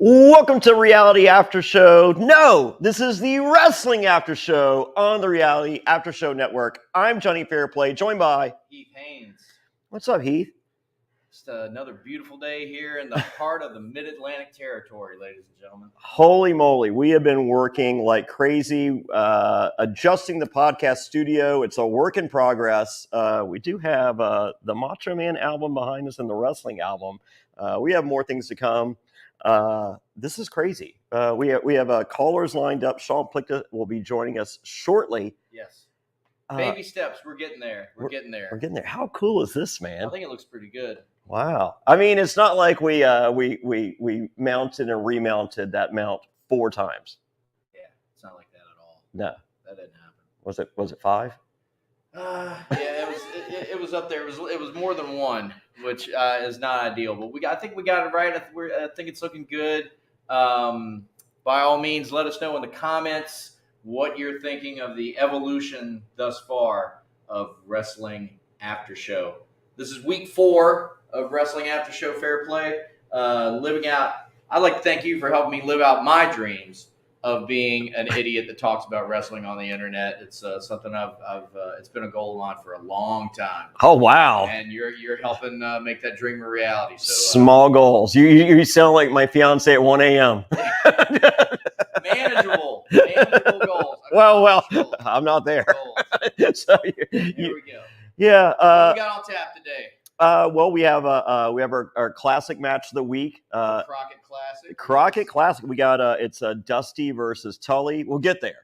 Welcome to Reality After Show. No, this is the Wrestling After Show on the Reality After Show Network. I'm Jonny Fairplay, joined by Heath Haynes. What's up, Heath? Just another beautiful day here in the heart of the Mid-Atlantic territory, ladies and gentlemen. Holy moly, we have been working like crazy, adjusting the podcast studio. It's a work in progress. We do have the Macho Man album behind us and the wrestling album. We have more things to come. This is crazy. We have callers lined up. Sean Plickett will be joining us shortly. Yes. Baby steps. We're getting there. We're getting there. We're getting there. How cool is this, man? I think it looks pretty good. Wow. I mean, it's not like we mounted and remounted that mount 4 times. Yeah, it's not like that at all. No. That didn't happen. Was it 5? Yeah, it was up there. It was more than 1, which is not ideal. But I think we got it right. I think it's looking good. By all means, let us know in the comments what you're thinking of the evolution thus far of Wrestling After Show. This is week 4 of Wrestling After Show Fair Play. Living out. I'd like to thank you for helping me live out my dreams of being an idiot that talks about wrestling on the internet. It's something I've it's been a goal of mine for a long time. Oh, wow. And you're helping make that dream a reality. So small goals. You sound like my fiance at 1 a.m. manageable goals. Well, I'm not there. So here we go. Yeah. What we got on tap today? Well, we have our classic match of the week. Crockett Classic. We got it's Dusty versus Tully. We'll get there.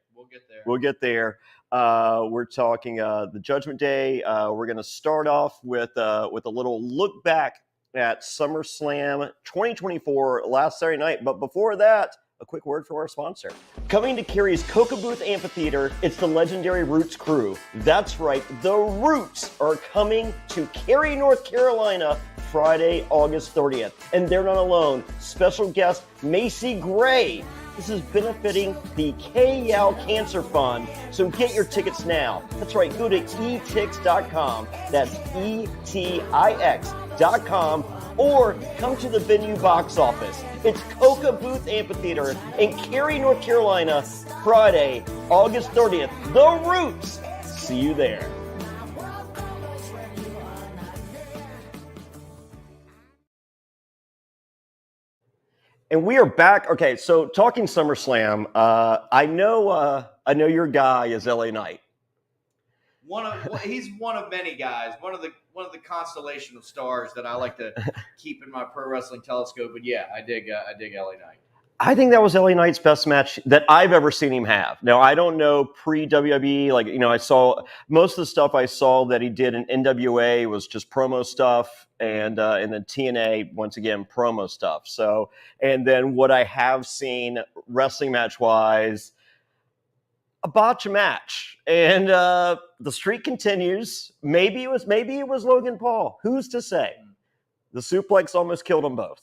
We're talking the Judgment Day. We're going to start off with a little look back at SummerSlam 2024 last Saturday night. But before that, a quick word from our sponsor. Coming to Carey's Coca Booth Amphitheater, it's the legendary Roots crew. That's right, the Roots are coming to Cary, North Carolina, Friday, August 30th. And they're not alone. Special guest, Macy Gray. This is benefiting the K-Yao Cancer Fund. So get your tickets now. That's right, go to etix.com. That's etix.com. Or come to the venue box office. It's Coca Booth Amphitheater in Cary, North Carolina, Friday, August 30th. The Roots. See you there. And we are back. Okay, so talking SummerSlam, I know your guy is LA Knight. He's one of many guys. One of the constellation of stars that I like to keep in my pro wrestling telescope. But yeah, I dig LA Knight. I think that was LA Knight's best match that I've ever seen him have. Now, I don't know pre-WWE. Like, I saw most of the stuff I saw that he did in NWA was just promo stuff, and then TNA, once again, promo stuff. So, and then what I have seen wrestling match-wise, a botch match, and the streak continues. Maybe it was Logan Paul. Who's to say? The suplex almost killed them both.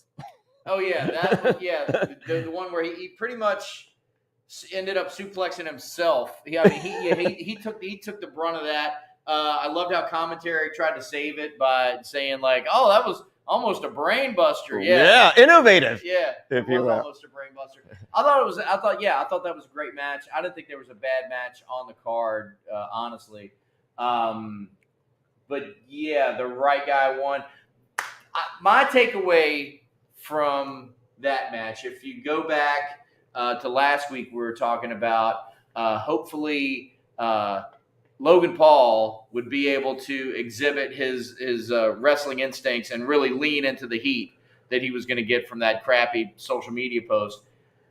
Oh yeah, the one where he pretty much ended up suplexing himself. He took the brunt of that. I loved how commentary tried to save it by saying like, "Oh, that was almost a brain buster." Yeah, innovative. Yeah, it was almost a brain buster. I thought that was a great match. I didn't think there was a bad match on the card, honestly. But yeah, the right guy won. My takeaway from that match, if you go back to last week, we were talking about hopefully Logan Paul would be able to exhibit his wrestling instincts and really lean into the heat that he was going to get from that crappy social media post.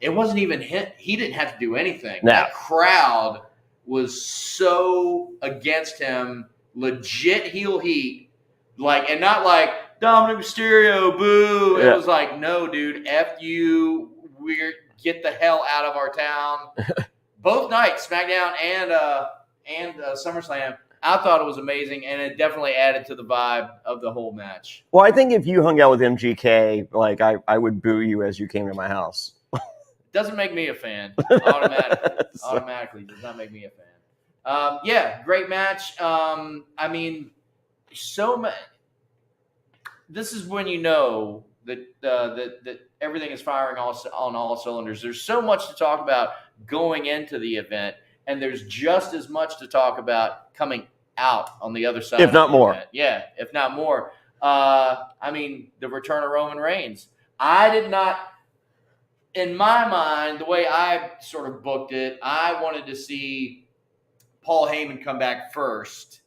It wasn't even him. He didn't have to do anything. No. That crowd was so against him, legit heel heat, and not like Dominic Mysterio, boo. It was like, no, dude, F you. Get the hell out of our town. Both nights, SmackDown and SummerSlam, I thought it was amazing, and it definitely added to the vibe of the whole match. Well, I think if you hung out with MGK, like I would boo you as you came to my house. Doesn't make me a fan. Automatically does not make me a fan. Yeah, great match. I mean, so much. This is when you know that everything is firing on all cylinders. There's so much to talk about going into the event, and there's just as much to talk about coming out on the other side. If not more. Event. Yeah, if not more. I mean, the return of Roman Reigns. I did not, in my mind, the way I sort of booked it, I wanted to see Paul Heyman come back first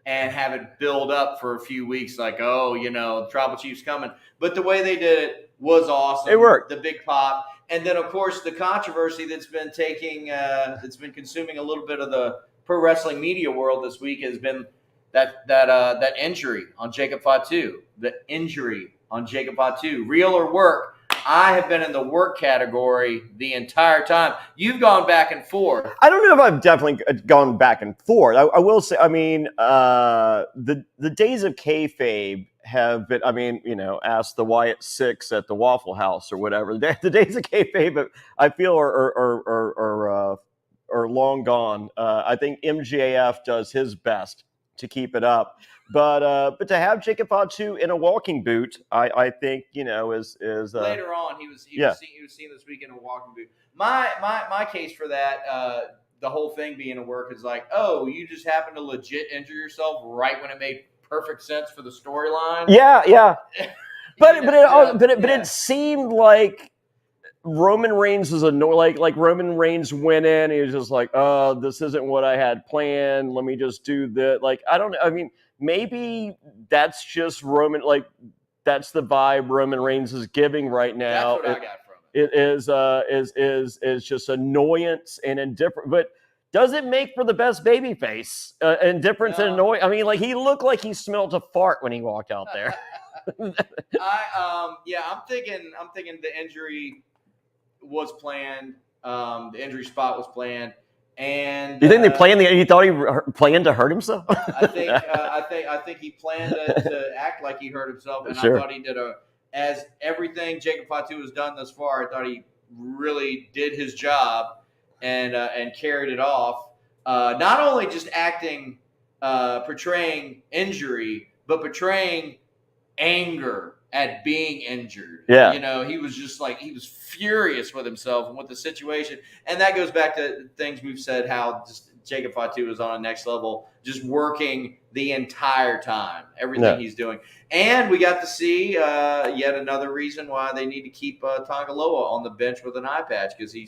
and have it build up for a few weeks, like, oh, the Tribal Chief's coming. But the way they did it was awesome. It worked. The big pop. And then, of course, the controversy that's been that's been consuming a little bit of the pro wrestling media world this week has been that injury on Jacob Fatu. The injury on Jacob Fatu. Real or work? I have been in the work category the entire time. You've gone back and forth. I don't know if I've definitely gone back and forth. I will say, I mean, the days of kayfabe have been, I mean, ask the Wyatt Six at the Waffle House or whatever. The days of kayfabe, I feel, are long gone. I think MJF does his best to keep it up. But to have Jacob Fatu in a walking boot, I think is later on he was seen this week in a walking boot. My case for that, the whole thing being a work is like, oh, you just happened to legit injure yourself right when it made perfect sense for the storyline. Yeah. But it seemed like Roman Reigns was annoyed. Like Roman Reigns went in, he was just like, oh, this isn't what I had planned. Let me just do that. Like, I don't know. I mean, maybe that's just Roman, like that's the vibe Roman Reigns is giving right now. That's what I got from it. It is just annoyance and indifference, but does it make for the best baby face? Indifference and annoyance. I mean, like he looked like he smelled a fart when he walked out there. I'm thinking the injury was planned. The injury spot was planned. And you think they planned he thought he planned to hurt himself? I think he planned to act like he hurt himself, and sure. I thought he did as everything Jacob Fatu has done thus far. I thought he really did his job and carried it off. Not only just acting, portraying injury, but portraying anger at being injured. Yeah. He was just like, he was furious with himself and with the situation. And that goes back to things we've said, how just Jacob Fatu is on a next level, just working the entire time, everything he's doing. And we got to see yet another reason why they need to keep Tonga Loa on the bench with an eye patch, because he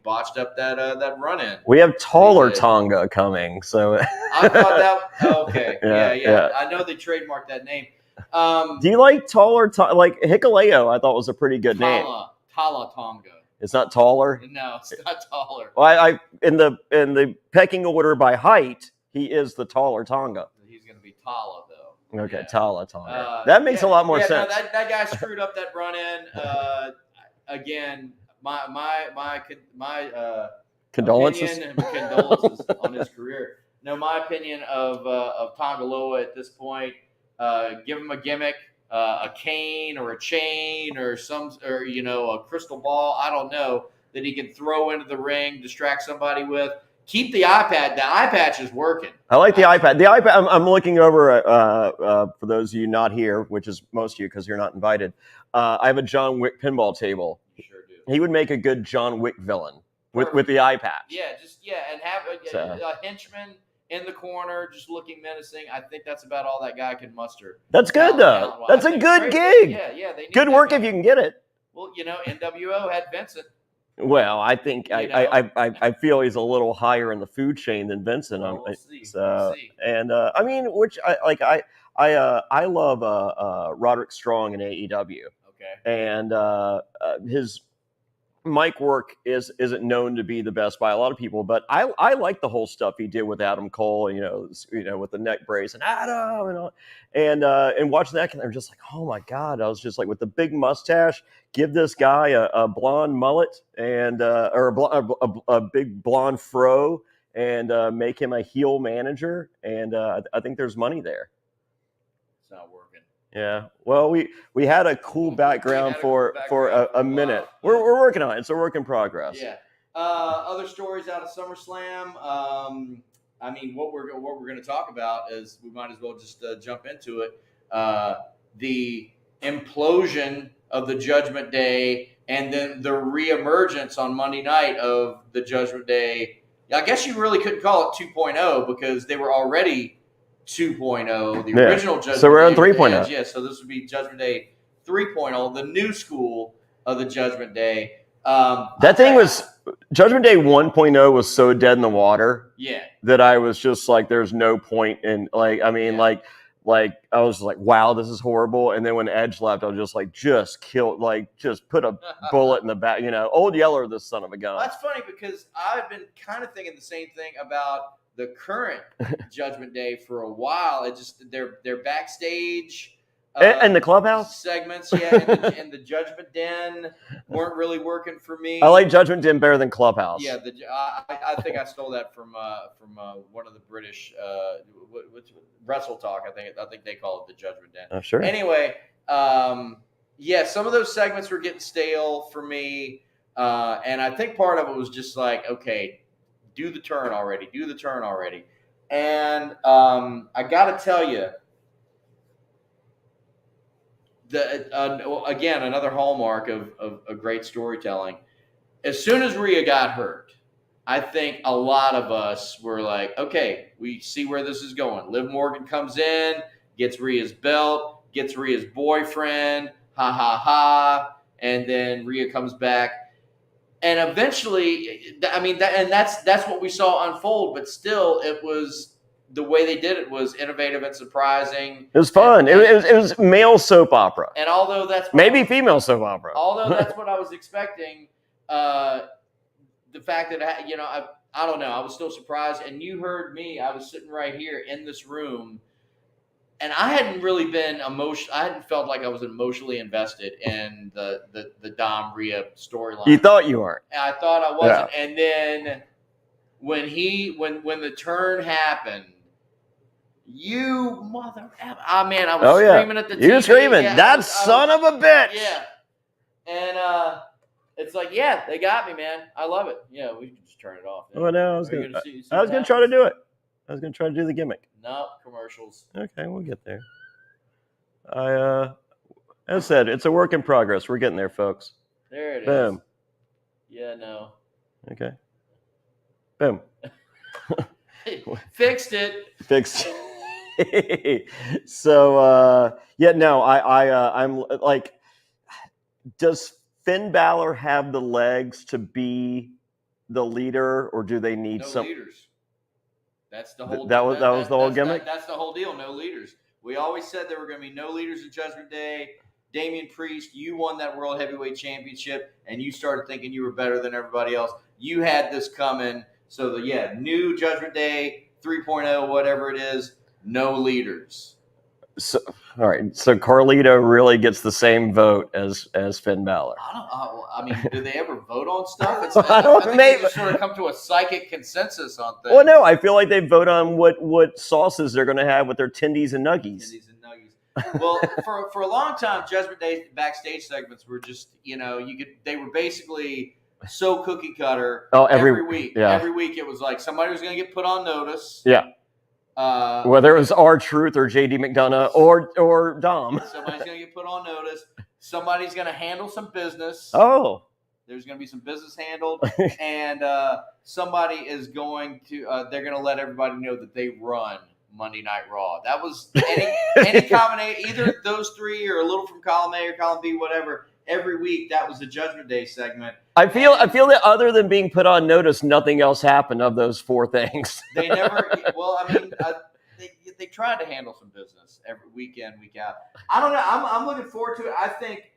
botched up that run-in. We have taller Tonga coming, so I thought that. Okay, yeah. I know they trademarked that name. Do you like taller? Like Hikuleo, I thought was a pretty good name. Tala Tonga. It's not taller. No, it's not taller. Well, I in the pecking order by height, he is the taller Tonga. He's going to be Tala though. Okay, yeah. Tala Tonga. That makes a lot more sense. No, that guy screwed up that run in. Again, my condolences. Condolences on his career. No, my opinion of Tonga Loa at this point. Give him a gimmick, a cane or a chain or a crystal ball. I don't know, that he can throw into the ring, distract somebody with. Keep the iPad. The eye patch is working. I like the iPad. The iPad. I'm looking over. For those of you not here, which is most of you because you're not invited. I have a John Wick pinball table. You sure do. He would make a good John Wick villain with the eye patch. And have a henchman in the corner, just looking menacing. I think that's about all that guy can muster. That's good, though. That's a good gig. Yeah. Good work if you can get it. Well, NWO had Vincent. Well, I think I feel he's a little higher in the food chain than Vincent. We'll see. And I mean, which I love Roderick Strong in AEW. Okay. And his mic work isn't known to be the best by a lot of people, but I like the whole stuff he did with Adam Cole, with the neck brace and Adam and all, and watching that, and I'm just like, oh my god! I was just like, with the big mustache, give this guy a blonde mullet and or a big blonde fro, and make him a heel manager, and I think there's money there. It's not working. Yeah, well, we had a cool background for a minute. We're working on it. It's a work in progress. Yeah. Other stories out of SummerSlam. I mean, what we're going to talk about is, we might as well just jump into it. The implosion of the Judgment Day, and then the reemergence on Monday night of the Judgment Day. I guess you really couldn't call it 2.0 because they were already 2.0, the original Judgment Day. So we're on 3.0. Yeah, so this would be Judgment Day 3.0, the new school of the Judgment Day. Judgment Day 1.0 was so dead in the water. Yeah. That I was just like, there's no point in like I was like, wow, this is horrible. And then when Edge left, I was just like, just put a bullet in the back, Old Yeller, this son of a gun. That's funny because I've been kind of thinking the same thing about the current Judgment Day for a while. It just they're backstage. And the clubhouse segments, and the Judgment Den weren't really working for me. I like Judgment Den better than Clubhouse. Yeah, I think I stole that from one of the British Wrestle Talk. I think they call it the Judgment Den. Oh, sure. Anyway, some of those segments were getting stale for me, and I think part of it was just like, okay, do the turn already, and I got to tell you. Again, another hallmark of great storytelling. As soon as Rhea got hurt, I think a lot of us were like, okay, we see where this is going. Liv Morgan comes in, gets Rhea's belt, gets Rhea's boyfriend, ha, ha, ha, and then Rhea comes back. And eventually, that's what we saw unfold, but still, it was... The way they did it was innovative and surprising. It was fun. It was male soap opera. And although that's female soap opera. Although that's what I was expecting, the fact that I don't know, I was still surprised. And you heard me. I was sitting right here in this room, and I hadn't really been I hadn't felt like I was emotionally invested in the Dom Rhea storyline. You thought you weren't. I thought I wasn't. Yeah. And then when the turn happened. You mother! I was screaming at the TV. You were screaming, that son of a bitch! Yeah, and it's like, yeah, they got me, man. I love it. Yeah, we can just turn it off. Oh no, I was going to try to do it. I was going to try to do the gimmick. No commercials. Okay, we'll get there. As I said, it's a work in progress. We're getting there, folks. There it is. Boom. Yeah, no. Okay. Boom. Fixed it. So I'm like, does Finn Balor have the legs to be the leader, or do they need some leaders? That's the whole. That was the whole gimmick. That's the whole deal. No leaders. We always said there were going to be no leaders in Judgment Day. Damian Priest, you won that World Heavyweight Championship, and you started thinking you were better than everybody else. You had this coming. So new Judgment Day 3.0, whatever it is. No leaders. So, all right. So Carlito really gets the same vote as Finn Balor. Do they ever vote on stuff? I think they just sort of come to a psychic consensus on things. Well, no, I feel like they vote on what sauces they're going to have with their tendies and nuggies. Well, for a long time, Judgment Day backstage segments were just, they were basically so cookie cutter every week. Yeah. Every week it was like somebody was going to get put on notice. Yeah. Whether it was R-Truth or JD McDonough or Dom. Somebody's going to get put on notice. Somebody's going to handle some business. Oh. There's going to be some business handled. And somebody is going to, they're going to let everybody know that they run Monday Night Raw. That was any combination, either those three or a little from column A or column B, whatever. Every week, that was the Judgment Day segment. I feel that other than being put on notice, nothing else happened of those four things. They never. Well, they tried to handle some business every week in, week out. I don't know. I'm looking forward to it. I think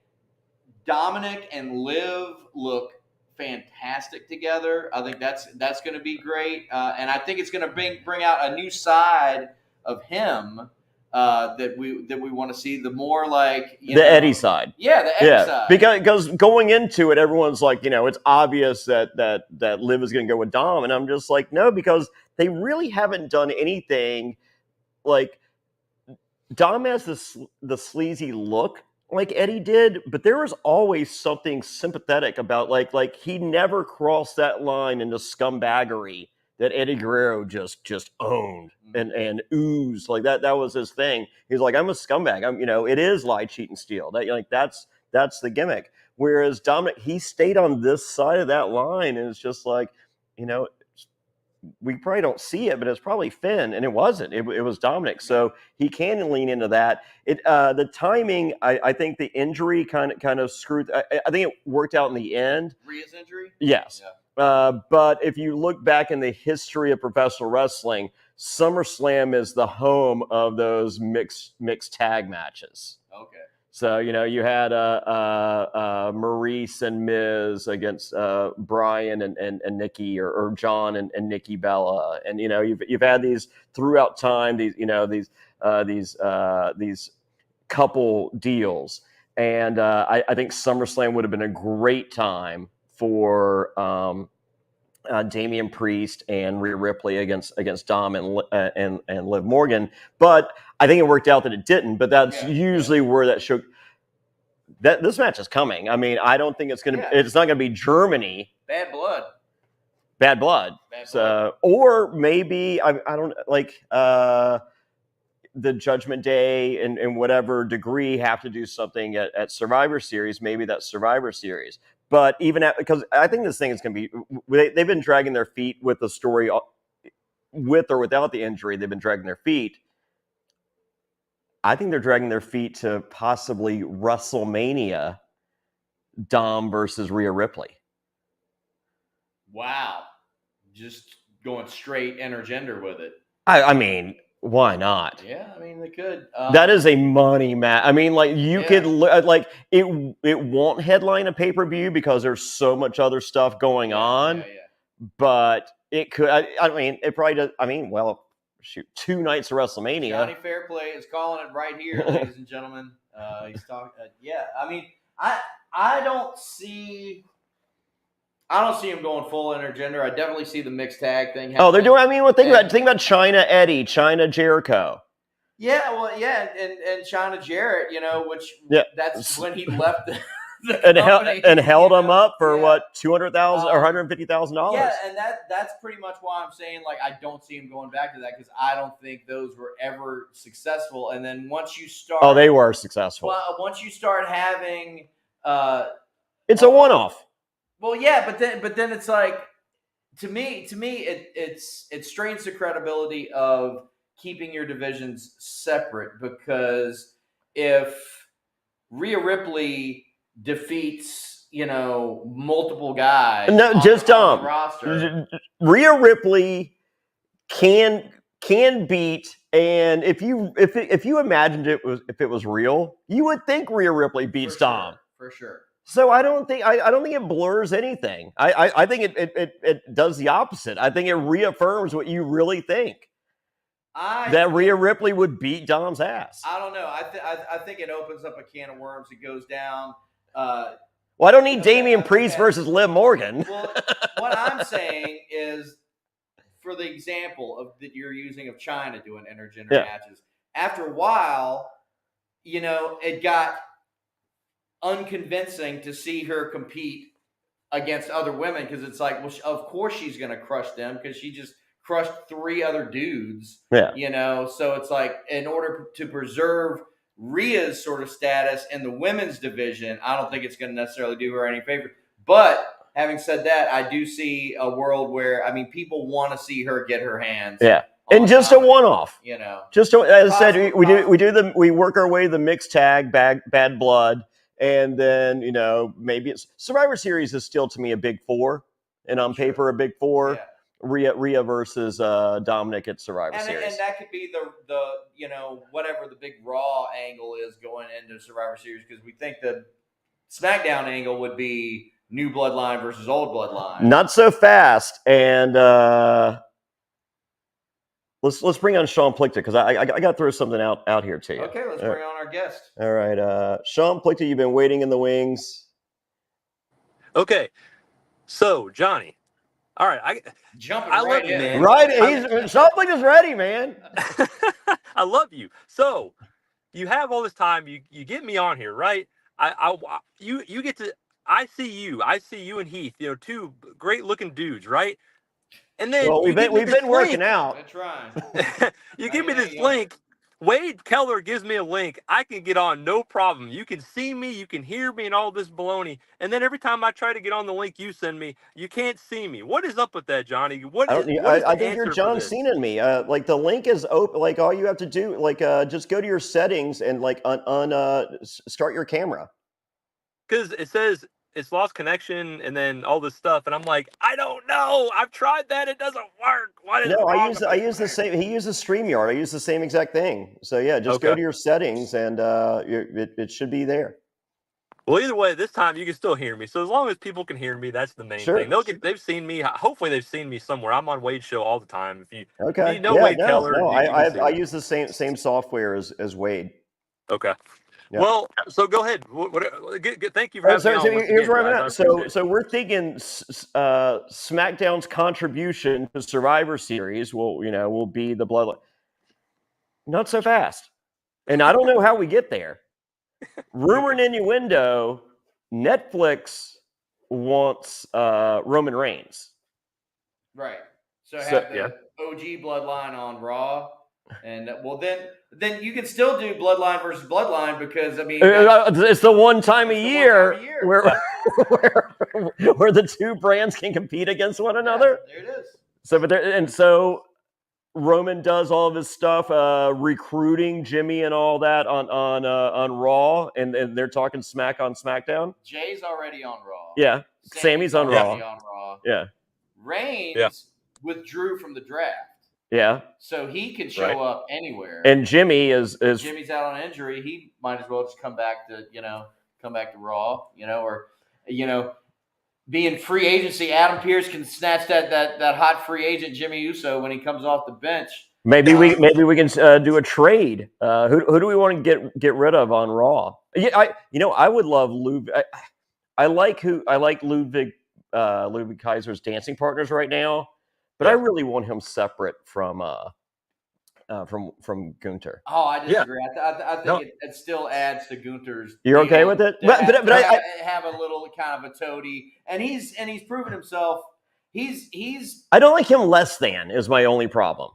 Dominic and Liv look fantastic together. I think that's going to be great, and I think it's going to bring out a new side of him. That we want to see, the more like the Eddie side. Yeah, the Eddie side. Because going into it, everyone's like, it's obvious that Liv is going to go with Dom, and I'm just like, no, because they really haven't done anything. Like, Dom has the sleazy look like Eddie did, but there was always something sympathetic about like he never crossed that line into scumbaggery that Eddie Guerrero just owned and oozed like that. That was his thing. He's like, I'm a scumbag. It is lie, cheat, and steal. That's That's the gimmick. Whereas Dominic, he stayed on this side of that line, and it's just like, we probably don't see it, but it's probably Finn, and it wasn't. It was Dominic, so he can lean into that. The timing, I think the injury kind of screwed. I think it worked out in the end. Rhea's injury? Yes. Yeah. But if you look back in the history of professional wrestling, SummerSlam is the home of those mixed tag matches. Okay. So, you had Maurice and Miz against Brian and Nikki, or John and Nikki Bella. And, you've had these throughout time, these couple deals. And I think SummerSlam would have been a great time for Damian Priest and Rhea Ripley against Dom and Liv Morgan. But I think it worked out that it didn't, but that's usually where that show. That this match is coming. I mean, I don't think it's going to. It's not going to be Germany. Bad blood. So, or maybe I don't like the Judgment Day and whatever degree have to do something at Survivor Series. Maybe that's Survivor Series. But even because I think this thing is going to be. They've been dragging their feet with the story, with or without the injury. They've been dragging their feet. I think they're dragging their feet to possibly WrestleMania, Dom versus Rhea Ripley. Wow. Just going straight intergender with it. I mean, why not? Yeah, I mean, they could. That is a money match. I mean, like, you could, like, it won't headline a pay-per-view because there's so much other stuff going on. But it could, I mean, it probably does. I mean, well, shoot, 2 nights of WrestleMania. Jonny Fairplay is calling it right here, ladies and gentlemen. He's talking. I mean, I don't see him going full intergender. I definitely see the mixed tag thing happening. Oh, they're doing. I mean, well, think about China Eddie, China Jericho. Yeah, well, and China Jarrett, which that's when he left the company, and held him up for what, $200,000 or $150,000. Yeah, and that's pretty much why I'm saying, like, I don't see him going back to that, because I don't think those were ever successful. And then once you start, they were successful. Well, once you start having, it's a one-off. Well, yeah, but then it's like, to me, it strains the credibility of keeping your divisions separate, because if Rhea Ripley defeats, multiple guys, just on the roster, Rhea Ripley can beat, and if you imagined if it was real, you would think Rhea Ripley beats Dom for sure. So I don't think it blurs anything. I think it does the opposite. I think it reaffirms what you really think. That Rhea Ripley would beat Dom's ass. I don't know. I think it opens up a can of worms. It goes down. Well, I don't need Damian Priest versus Liv Morgan. Well, what I'm saying is, for the example that you're using of China doing intergender matches, after a while, it got unconvincing to see her compete against other women, because it's like, well, of course she's going to crush them, because she just crushed 3 other dudes. So it's like, in order to preserve Rhea's sort of status in the women's division, I don't think it's going to necessarily do her any favor. But having said that, I do see a world where, I mean, people want to see her get her hands. Yeah. And just a one-off. Just as I said, we work our way to the mixed tag, bad blood, and then maybe it's Survivor Series is still, to me, a big 4, and on paper a big 4. Yeah. Rhea versus Dominic at Survivor Series. And that could be the whatever the big Raw angle is going into Survivor Series, because we think the SmackDown angle would be new bloodline versus old bloodline. Not so fast. And let's bring on Sean Plickton, because I got to throw something out here to you. Okay, let's bring on our guest. All right, Sean Plickton, you've been waiting in the wings. Okay, so Johnny. All right, jumping right in, man. Right, Sean Plickton's ready, man. I love you. So you have all this time. You get me on here, right? You get to. I see you and Heath. 2 great looking dudes, right? And then we've been working out. That's right. You give me this link Wade Keller gives me a link. I can get on, no problem. You can see me, you can hear me, and all this baloney. And then every time I try to get on the link you send me, you can't see me. What is up with that, Johnny? What is I the think you're answer for John this? Cena in me. Like the link is open. Like all you have to do, like just go to your settings and like start your camera. Because it says it's lost connection and then all this stuff, and I'm like, I don't know. I've tried that. It doesn't work. What is No, wrong I with use me? the same. He uses StreamYard. I use the same exact thing. So yeah, just go Okay. to your settings and it should be there. Well, either way, this time you can still hear me. So as long as people can hear me, that's the main thing. Sure. They've seen me. Hopefully, they've seen me somewhere. I'm on Wade's show all the time. If Okay. you know Yeah. Wade No. Keller, No. you can see I me. use the same software as Wade. Okay. Yeah. Well, so go ahead. Thank you for Oh, having me on. so Once here's again, where I'm guys. I at. appreciate it. So we're thinking SmackDown's contribution to Survivor Series will be the Bloodline. Not so fast, and I don't know how we get there. Rumor and innuendo: Netflix wants Roman Reigns. Right. So So- have the OG Bloodline on Raw, and well, then you can still do Bloodline versus Bloodline because I mean It's the one time a It's the one year, time a year. where the two brands can compete against one another. there it is. So Roman does all of his stuff, recruiting Jimmy and all that on Raw, and they're talking smack on SmackDown. Jay's already on Raw. Yeah, Sammy's on already Raw. on Raw. Yeah, Reigns withdrew from the draft, yeah. so he can show up anywhere. And Jimmy is Jimmy's out on injury. He might as well just come back to Raw, or being free agency. Adam Pearce can snatch that hot free agent Jimmy Uso when he comes off the bench. maybe we can do a trade. Who do we want to get rid of on Raw? Yeah, I would love Ludwig. I like Ludwig Kaiser's dancing partners right now, but I really want him separate from Gunther. Oh, I disagree. I think it still adds to Gunther's. You're okay with it? But I have a little kind of a toady, and he's proven himself. He's. I don't like him less than is my only problem.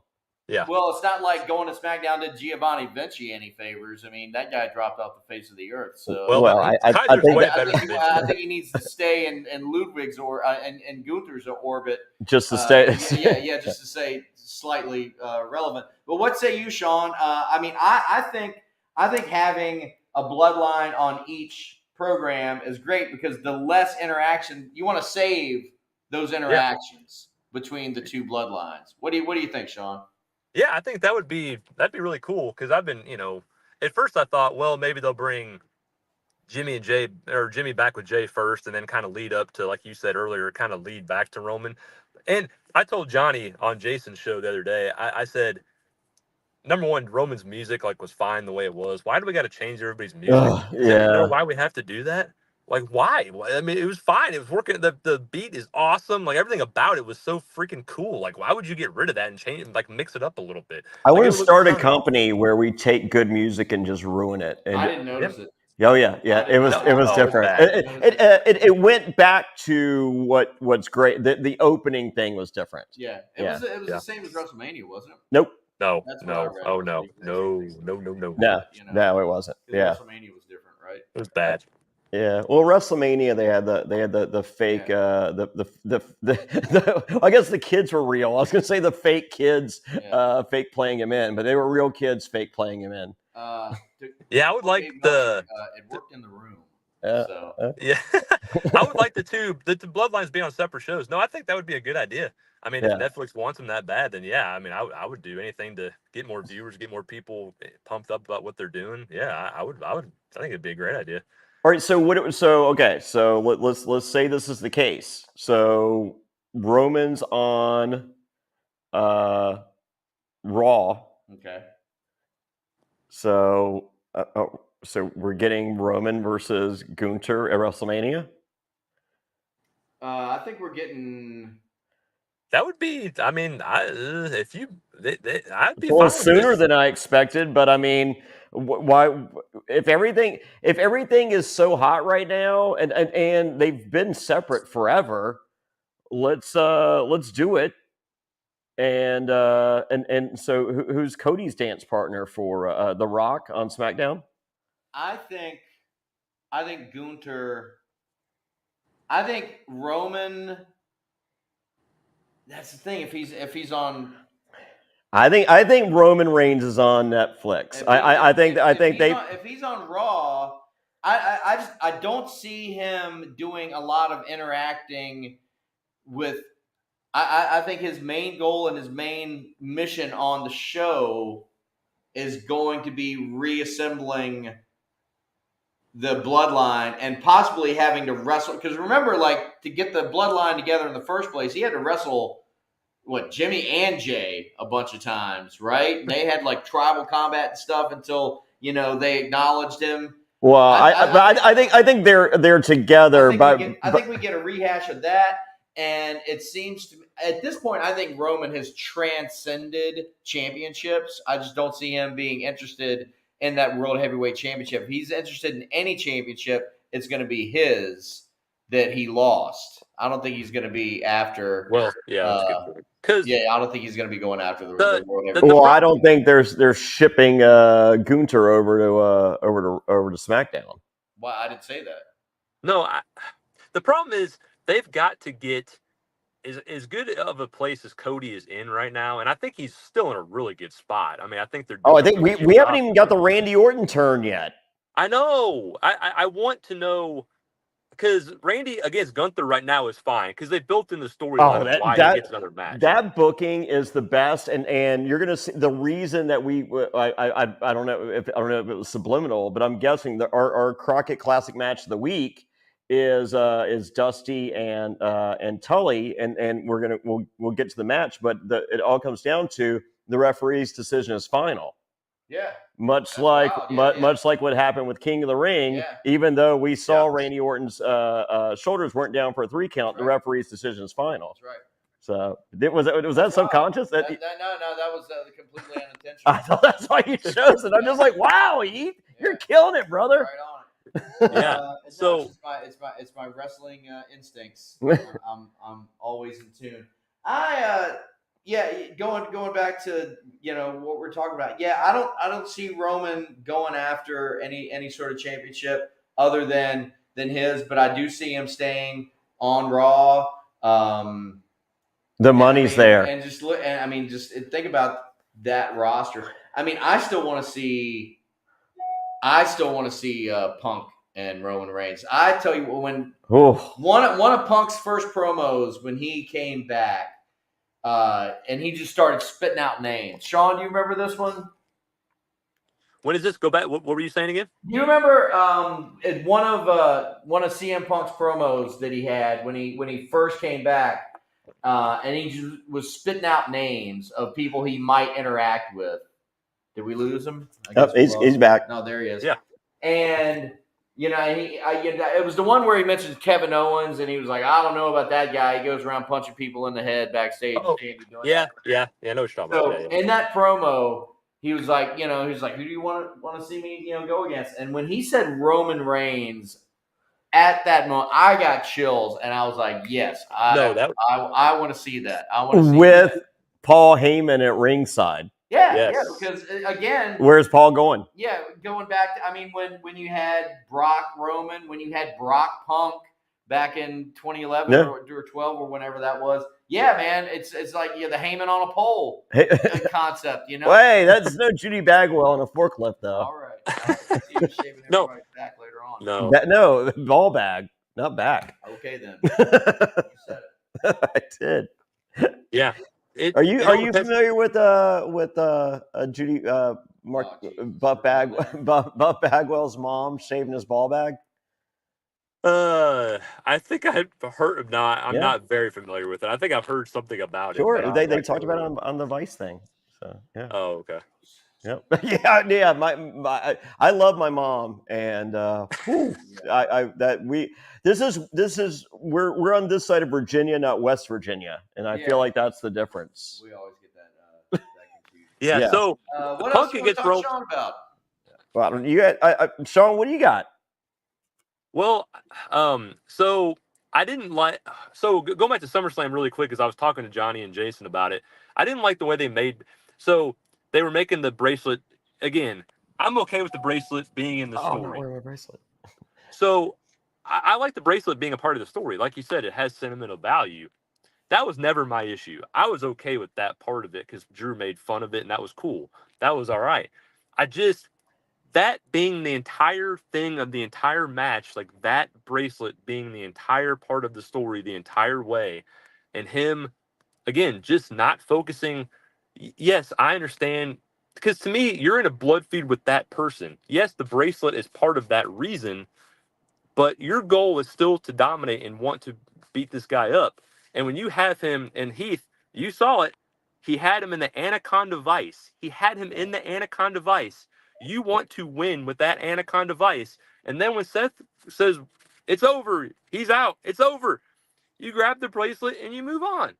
Yeah. Well, it's not like going to SmackDown did Giovanni Vinci any favors. I mean, that guy dropped off the face of the earth. So I think he needs to stay in Ludwig's and Gunther's orbit. Just to stay. Just to stay slightly relevant. But what say you, Sean? I think having a bloodline on each program is great because the less interaction you want to save those interactions between the two bloodlines. What do you think, Sean? Yeah, I think that'd be really cool because I've been, at first I thought, well, maybe they'll bring Jimmy back with Jay first and then kind of lead up to, like you said earlier, kind of lead back to Roman. And I told Johnny on Jason's show the other day, I said, number one, Roman's music was fine the way it was. Why do we got to change everybody's music? Why we have to do that? Like, why? I mean, it was fine. It was working. The beat is awesome. Like, everything about it was so freaking cool. Like, why would you get rid of that and change it, mix it up a little bit? I want to start a company where we take good music and just ruin it. And I didn't notice it. Oh yeah. It was different. It went back to what's great. The opening thing was different. Yeah, it was the same as WrestleMania, wasn't it? Nope. No. No, it wasn't. Yeah, WrestleMania was different, right? It was bad. Yeah, well, WrestleMania they had the fake the I guess the kids were real. I was gonna say the fake kids fake playing him in, but they were real kids fake playing him in. I would like it worked in the room. Yeah, I would like the bloodlines be on separate shows. No, I think that would be a good idea. I mean, if Netflix wants them that bad, then I mean, I would do anything to get more viewers, get more people pumped up about what they're doing. Yeah, I think it'd be a great idea. All right, so let's say this is the case. So Roman's on Raw. Okay. So we're getting Roman versus Gunther at WrestleMania. I think we're getting. That would be. I mean, I'd be sooner than I expected. But I mean, why? If everything is so hot right now, and they've been separate forever, let's do it. And so who's Cody's dance partner for The Rock on SmackDown? I think Gunther. I think Roman. That's the thing. If he's on, I think Roman Reigns is on Netflix. if he's on Raw, I don't see him doing a lot of interacting with. I think his main goal and his main mission on the show is going to be reassembling the bloodline and possibly having to wrestle. Because remember, like, to get the bloodline together in the first place, he had to wrestle Jimmy and Jay a bunch of times, right? And they had like tribal combat and stuff until they acknowledged him. Well, I think they're together. I think we get a rehash of that, and it seems to at this point, I think Roman has transcended championships. I just don't see him being interested in that World Heavyweight Championship. If he's interested in any championship, it's going to be his that he lost. I don't think he's going to be after. Well, yeah, that's good. Because I don't think he's going to be going after the World Heavyweight. Well, I don't think they're shipping Gunther over to SmackDown. Well, I didn't say that. No, the problem is they've got to get as good of a place as Cody is in right now, and I think he's still in a really good spot. I mean, I think they're. I think we haven't even got the Randy Orton turn yet. I know. I want to know. Because Randy against Gunther right now is fine because they built in the storyline of why he gets another match. That booking is the best, and you're gonna see the reason that I don't know if it was subliminal, but I'm guessing that our Crockett Classic match of the week is Dusty and Tully, and we'll get to the match, but it all comes down to the referee's decision is final. Yeah. Much like what happened with King of the Ring, even though we saw Randy Orton's shoulders weren't down for a 3 count, the referee's decision is final. That's right. So was that subconscious? No, that was completely unintentional. I thought that's why you chose it. I'm just like, wow, Heath, you're killing it, brother. Right on it. Yeah. So it's my wrestling instincts. I'm always in tune. Going back to what we're talking about. Yeah, I don't see Roman going after any sort of championship other than his, but I do see him staying on Raw. The money's there, and just look. And I mean, just think about that roster. I mean, I still want to see Punk and Roman Reigns. I tell you, when one of Punk's first promos when he came back. And he just started spitting out names. Sean, do you remember this one? When does this go back? What were you saying again? Do you remember one of CM Punk's promos that he had when he first came back, and he just was spitting out names of people he might interact with. Did we lose him? He's back. No, there he is. Yeah, and. It was the one where he mentioned Kevin Owens, and he was like, "I don't know about that guy. He goes around punching people in the head backstage." Oh, yeah. I know what you're talking about. In that promo, he was like, "Who do you want to see me, go against?" And when he said Roman Reigns, at that moment, I got chills, and I was like, "Yes, I want to see that. I want to see with that. Paul Heyman at ringside." Yeah, because again, where's Paul going? Yeah, going back. When you had Brock Roman, when you had Brock Punk back in 2011 or 12 or whenever that was. Yeah, man, it's like the Heyman on a pole concept. Hey, that's no Judy Bagwell on a forklift though. All right. I see you shaving everybody's back later on. No, ball bag, not back. Okay then. You said it. I did. Yeah. Are you familiar with Judy Buff Bagwell's mom shaving his ball bag? I think I've heard. No, I'm not very familiar with it. I think I've heard something about it. Sure, they talked about it on the Vice thing. So yeah. Oh, okay. Yep. Yeah. I love my mom, and we're on this side of Virginia, not West Virginia, and I feel like that's the difference. We always get that confusion. Yeah. So what else you want to talk Sean about? Well, Sean, what do you got? Well, so I didn't like. So going back to SummerSlam really quick, because I was talking to Johnny and Jason about it. I didn't like the way they made. So they were making the bracelet again. I'm okay with the bracelet being in the Oh, I'm not story. wearing my bracelet. So I like the bracelet being a part of the story. Like you said, it has sentimental value. That was never my issue. I was okay with that part of it because Drew made fun of it and that was cool. That was all right. I just, that being the entire thing of the entire match, like that bracelet being the entire part of the story the entire way, and him, again, just not focusing. Yes, I understand. Because to me, you're in a blood feud with that person. Yes, the bracelet is part of that reason, but your goal is still to dominate and want to beat this guy up. And when you have him and Heath, you saw it. He had him in the Anaconda Vice. He had him in the Anaconda Vice. You want to win with that Anaconda Vice. And then when Seth says, it's over, he's out, it's over, you grab the bracelet and you move on.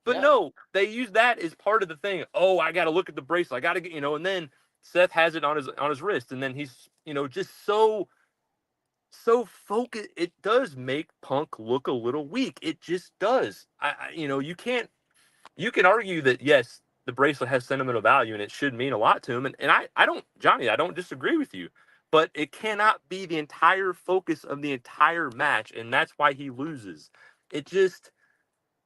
But no, they use that as part of the thing. Oh, I got to look at the bracelet. I got to get, and then Seth has it on his wrist. And then he's, just so focused. It does make Punk look a little weak. It just does. You can argue that yes, the bracelet has sentimental value and it should mean a lot to him. And I don't, Johnny, I don't disagree with you, but it cannot be the entire focus of the entire match. And that's why he loses. It just,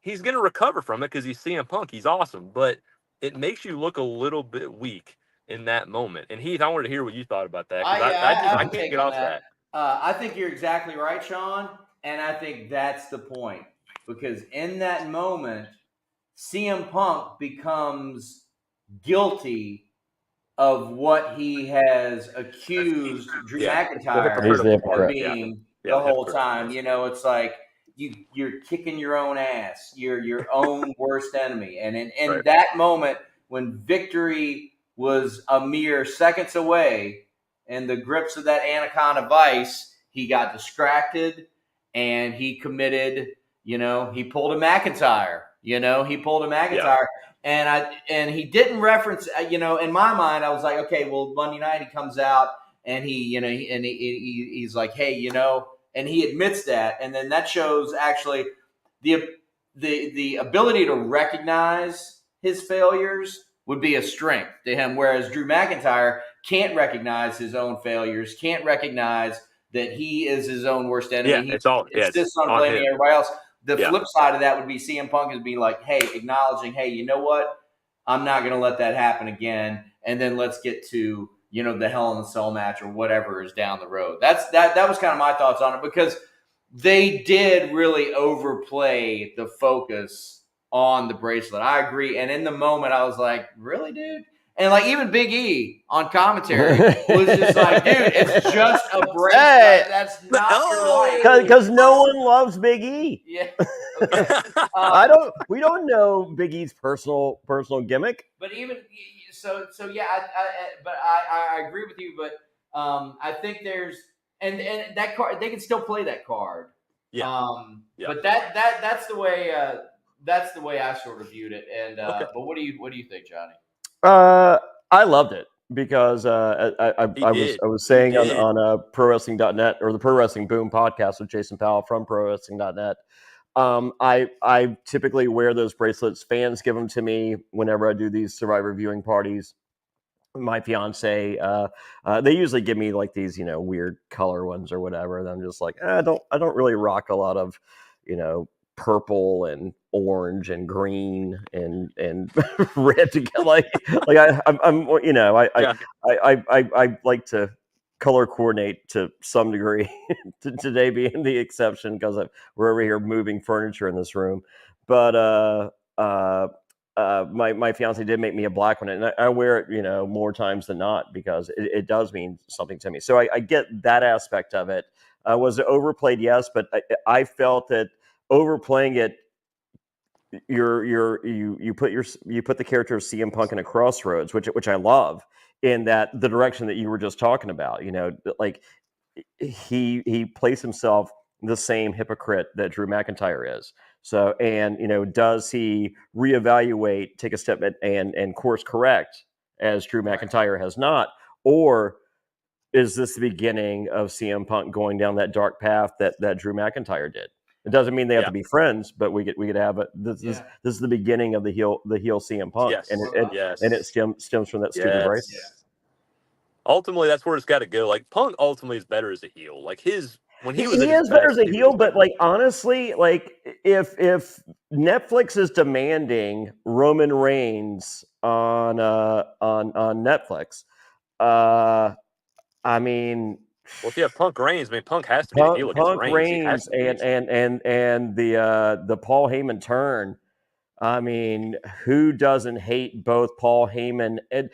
he's going to recover from it because he's CM Punk. He's awesome, but it makes you look a little bit weak in that moment. And Heath, I wanted to hear what you thought about that because I can't get off that. I think you're exactly right, Sean, and I think that's the point. Because in that moment, CM Punk becomes guilty of what he has accused Drew McIntyre of being the whole time. It's like you're kicking your own ass. You're your own worst enemy. And in that moment, when victory was a mere seconds away, in the grips of that Anaconda Vice, he got distracted and he committed, he pulled a McIntyre. And he didn't reference, in my mind, I was like, okay, well, Monday night he comes out and he's like, hey, and he admits that. And then that shows actually the ability to recognize his failures would be a strength to him. Whereas Drew McIntyre can't recognize his own failures, can't recognize that he is his own worst enemy. He insists on blaming everybody else. The flip side of that would be CM Punk is being like, hey, acknowledging, hey, you know what? I'm not going to let that happen again. And then let's get to, the Hell in a Cell match or whatever is down the road. That was kind of my thoughts on it because they did really overplay the focus on the bracelet. I agree. And in the moment, I was like, really, dude? And like even Big E on commentary was just like, dude, it's just a bracelet. Hey, that's not your life. Because no one loves Big E. Yeah. Okay. We don't know Big E's personal gimmick. But even so yeah, I agree with you. But I think there's and that card they can still play that card. Yeah. But that's the way I sort of viewed it. And but what do you think, Johnny? I loved it because I was saying on ProWrestling.net or the Pro Wrestling Boom podcast with Jason Powell from ProWrestling.net. I typically wear those bracelets. Fans give them to me whenever I do these Survivor viewing parties. My fiance, they usually give me like these, weird color ones or whatever. And I'm just like, I don't really rock a lot of, purple and orange and green and red together. I like to color coordinate to some degree. Today being the exception because we're over here moving furniture in this room. But my fiance did make me a black one, and I wear it more times than not because it does mean something to me. So I get that aspect of it. Was it overplayed? Yes, but I felt that overplaying it, you put the character of CM Punk in a crossroads, which I love, in that the direction that you were just talking about. Like he plays himself the same hypocrite that Drew McIntyre is. So, and does he reevaluate, take a step and course correct as Drew McIntyre has not, or is this the beginning of CM Punk going down that dark path that Drew McIntyre did? It doesn't mean they have Yeah. to be friends, but we could have it. This is the beginning of the heel CM Punk, Yes. and it stems from that stupid bracelet. Yeah. Ultimately, that's where it's got to go. Like Punk ultimately is better as a heel. Like when he was at his is better best, as a heel, but like honestly, like if Netflix is demanding Roman Reigns on Netflix, I mean, well, if you have Punk Reigns, I mean, Punk has to be the heel against Punk Reigns. He has Reigns to be. and the Paul Heyman turn. I mean, who doesn't hate both Paul Heyman and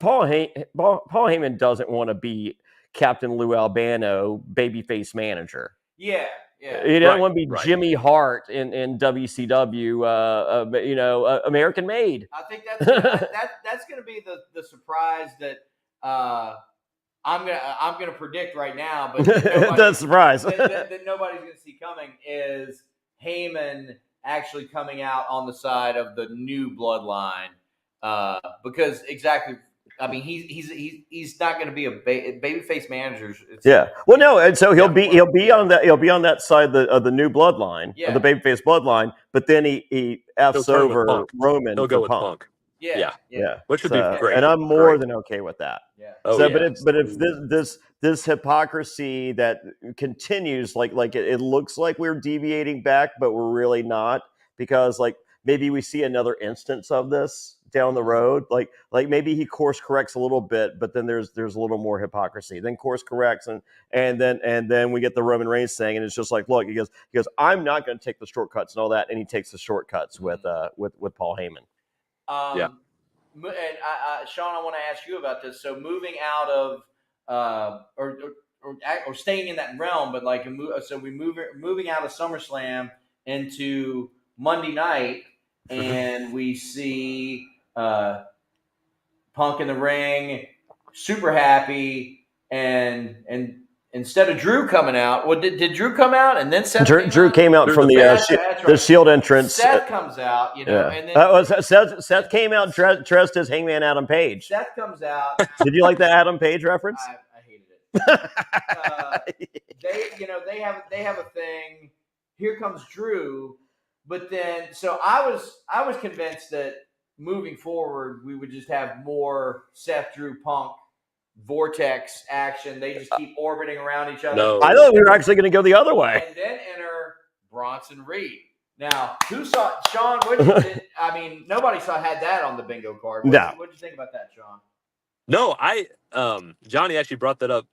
Paul Heyman doesn't want to be Captain Lou Albano babyface manager. Yeah. He doesn't want to be Jimmy Hart in WCW, American Made. I think that's gonna be the surprise that I'm gonna predict right now, but the surprise that nobody's gonna see coming is Heyman actually coming out on the side of the new bloodline, because exactly. I mean, he's not going to be a babyface manager. Well, no, and so he'll be on that side of the new bloodline, of the babyface bloodline. But then he f's over Roman. He'll go with Punk. Yeah. Which would be great. And I'm more than okay with that. Yeah. But if this hypocrisy that continues, like it looks like we're deviating back, but we're really not, because like maybe we see another instance of this down the road, like maybe he course corrects a little bit, but then there's a little more hypocrisy, then course corrects, and then we get the Roman Reigns thing, and it's just like, look, he goes I'm not going to take the shortcuts and all that, and he takes the shortcuts with Paul Heyman. And Sean, I want to ask you about this. So moving out of or staying in that realm, but like so moving out of SummerSlam into Monday night, and we see Punk in the ring, super happy, and instead of Drew coming out, did Drew come out and then Seth? Drew came out from the Shield entrance. Seth comes out, and then Seth came out dressed as Hangman Adam Page. Seth comes out. Did you like the Adam Page reference? I hated it. They have a thing. Here comes Drew, but then so I was convinced that moving forward we would just have more Seth Drew Punk vortex action. They just keep orbiting around each other. No. I thought we were actually going to go the other way. And then enter Bronson Reed. Now, who saw Sean? I mean, nobody had that on the bingo card. What did you think about that, Sean? No, Johnny actually brought that up.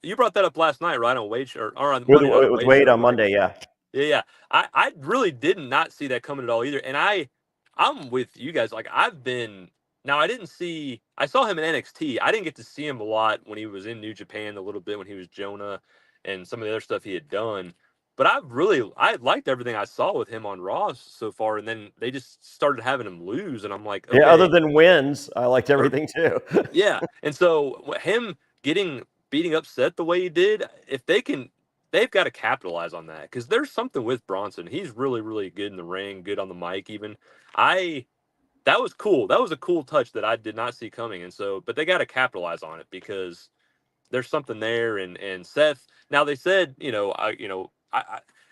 You brought that up last night, right? On Wade or on with Wade on Monday, yeah. Yeah. I really did not see that coming at all either. And I'm with you guys. Like I saw him in NXT. I didn't get to see him a lot when he was in New Japan, a little bit when he was Jonah and some of the other stuff he had done. But I liked everything I saw with him on Raw so far. And then they just started having him lose. And I'm like, okay. Yeah, other than wins, I liked everything too. Yeah. And so him beating up Seth the way he did, they've got to capitalize on that, because there's something with Bronson. He's really, really good in the ring, good on the mic even. That was cool. That was a cool touch that I did not see coming. And so, but they got to capitalize on it, because there's something there. And Seth, now they said,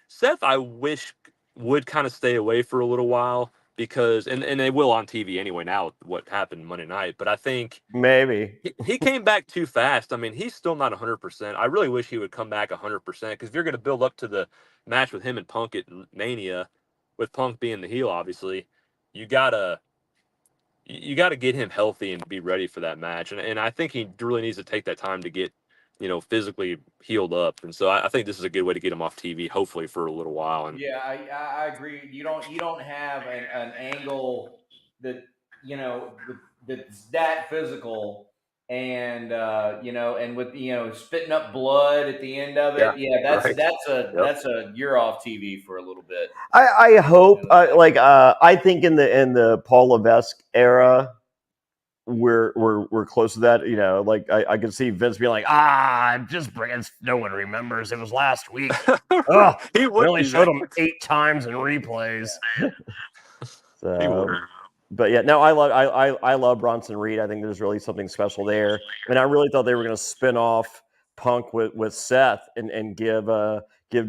Seth, I wish would kind of stay away for a little while, because, and they will on TV anyway now, what happened Monday night. But I think maybe he came back too fast. I mean, he's still not 100%. I really wish he would come back 100%, because if you're going to build up to the match with him and Punk at Mania, with Punk being the heel, obviously, you gotta get him healthy and be ready for that match. And I think he really needs to take that time to get, physically healed up. And so I think this is a good way to get him off TV, hopefully for a little while. And yeah, I agree. You don't have an angle that that's that physical, and and with spitting up blood at the end of it. Yeah, that's a you're off TV for a little bit. I hope I think in the Paul Levesque era, we're close to that. I can see Vince being like, I'm just bringing. No one remembers. It was last week. Oh, he only showed him 8 times in replays. But yeah, no, I love Bronson Reed. I think there's really something special there. And I really thought they were going to spin off Punk with Seth and give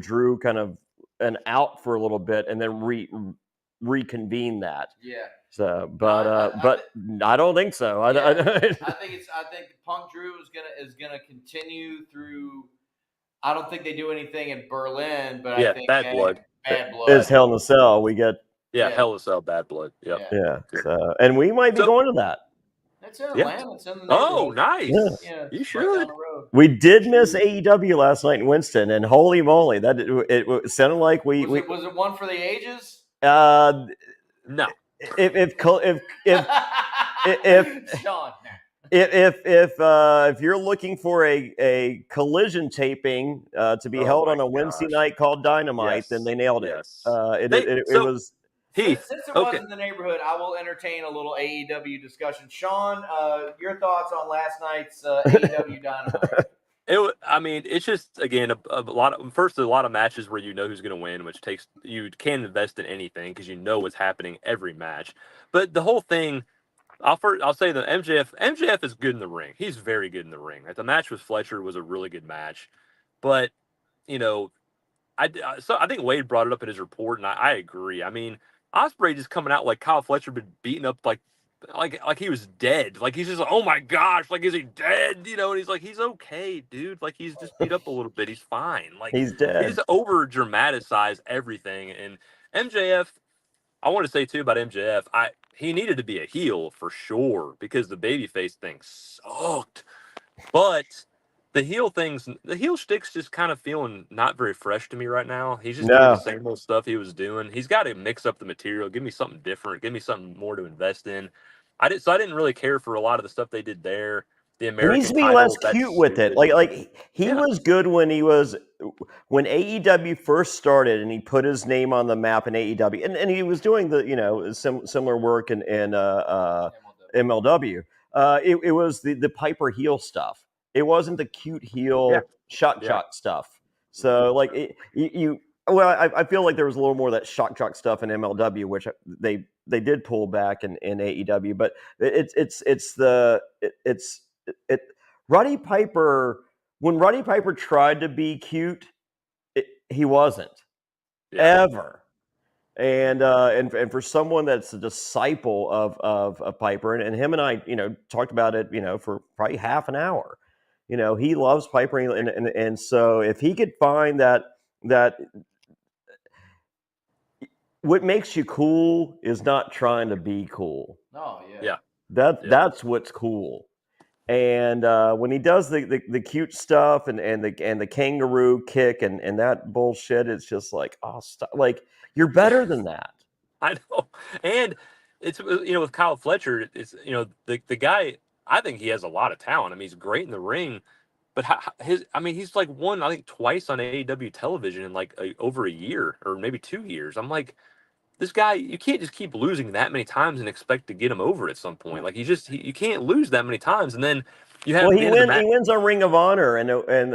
Drew kind of an out for a little bit and then reconvene that. Yeah. So, but I don't think so. I think Punk Drew is gonna continue through. I don't think they do anything in Berlin, but I think Bad Blood. Bad Blood is Hell in a Cell. We get Hell in a Cell, Bad Blood. Yep. Yeah. So, and we might be going to that. That's in Atlanta. It's in the Oh, neighborhood. nice. Yeah, You right should. down the road. We did miss AEW last night in Winston, and holy moly, that it sounded like was it one for the ages? No. If Sean. if you're looking for a collision taping to be held on a Wednesday night called Dynamite, then they nailed it. Yes. It was Heath. Since it was in the neighborhood, I will entertain a little AEW discussion. Sean, your thoughts on last night's AEW Dynamite? It's just again a lot of matches where you know who's going to win, which takes you can't invest in anything because you know what's happening every match. But the whole thing, I'll say that MJF is good in the ring. He's very good in the ring. Right? The match with Fletcher was a really good match, but I think Wade brought it up in his report, and I agree. I mean, Ospreay just coming out like Kyle Fletcher been beaten up like he was dead. Like he's just like, oh my gosh, like is he dead? And he's like, he's okay, dude. Like he's just beat up a little bit. He's fine. Like he's dead. He's over dramatized everything. And MJF, I want to say too about MJF, he needed to be a heel for sure because the babyface thing sucked. But the heel shtick's just kind of feeling not very fresh to me right now. He's just doing the same old stuff he was doing. He's got to mix up the material. Give me something different. Give me something more to invest in. I didn't really care for a lot of the stuff they did there. The American he needs to be less cute with it. Like he was good when AEW first started and he put his name on the map in AEW, and he was doing the similar work in MLW. It was the Piper heel stuff. It wasn't the cute heel shock jock stuff. So like I feel like there was a little more of that shock jock stuff in MLW, which they did pull back in AEW. But Roddy Piper, when Roddy Piper tried to be cute, he wasn't ever. And for someone that's a disciple of Piper, and him and I, talked about it, for probably half an hour. He loves Piper, and so if he could find that what makes you cool is not trying to be cool. Oh yeah. That's what's cool. And when he does the cute stuff and the kangaroo kick and that bullshit, it's just like, oh, stop. Like, you're better than that. I know. And it's with Kyle Fletcher, it's the guy. I think he has a lot of talent. I mean, he's great in the ring, but he's like won I think twice on AEW television in like over a year or maybe 2 years. I'm like, this guy, you can't just keep losing that many times and expect to get him over at some point. Like you can't lose that many times, and then you have. He wins a Ring of Honor and when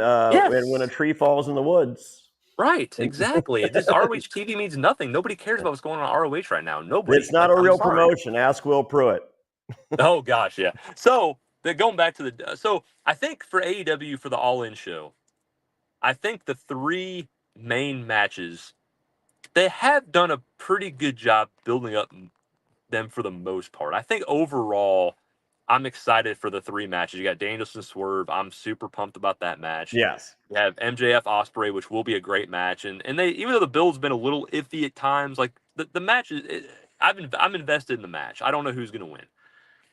a tree falls in the woods. Right, exactly. This ROH TV means nothing. Nobody cares about what's going on ROH right now. Nobody. It's not a real promotion. Ask Will Pruitt. Oh gosh, yeah. So going back to I think for AEW for the All In show, I think the 3 main matches, they have done a pretty good job building up them for the most part. I think overall, I'm excited for the 3 matches. You got Danielson Swerve. I'm super pumped about that match. Yes. You have MJF Ospreay, which will be a great match. And they, even though the build's been a little iffy at times, like the match I'm invested in the match. I don't know who's going to win.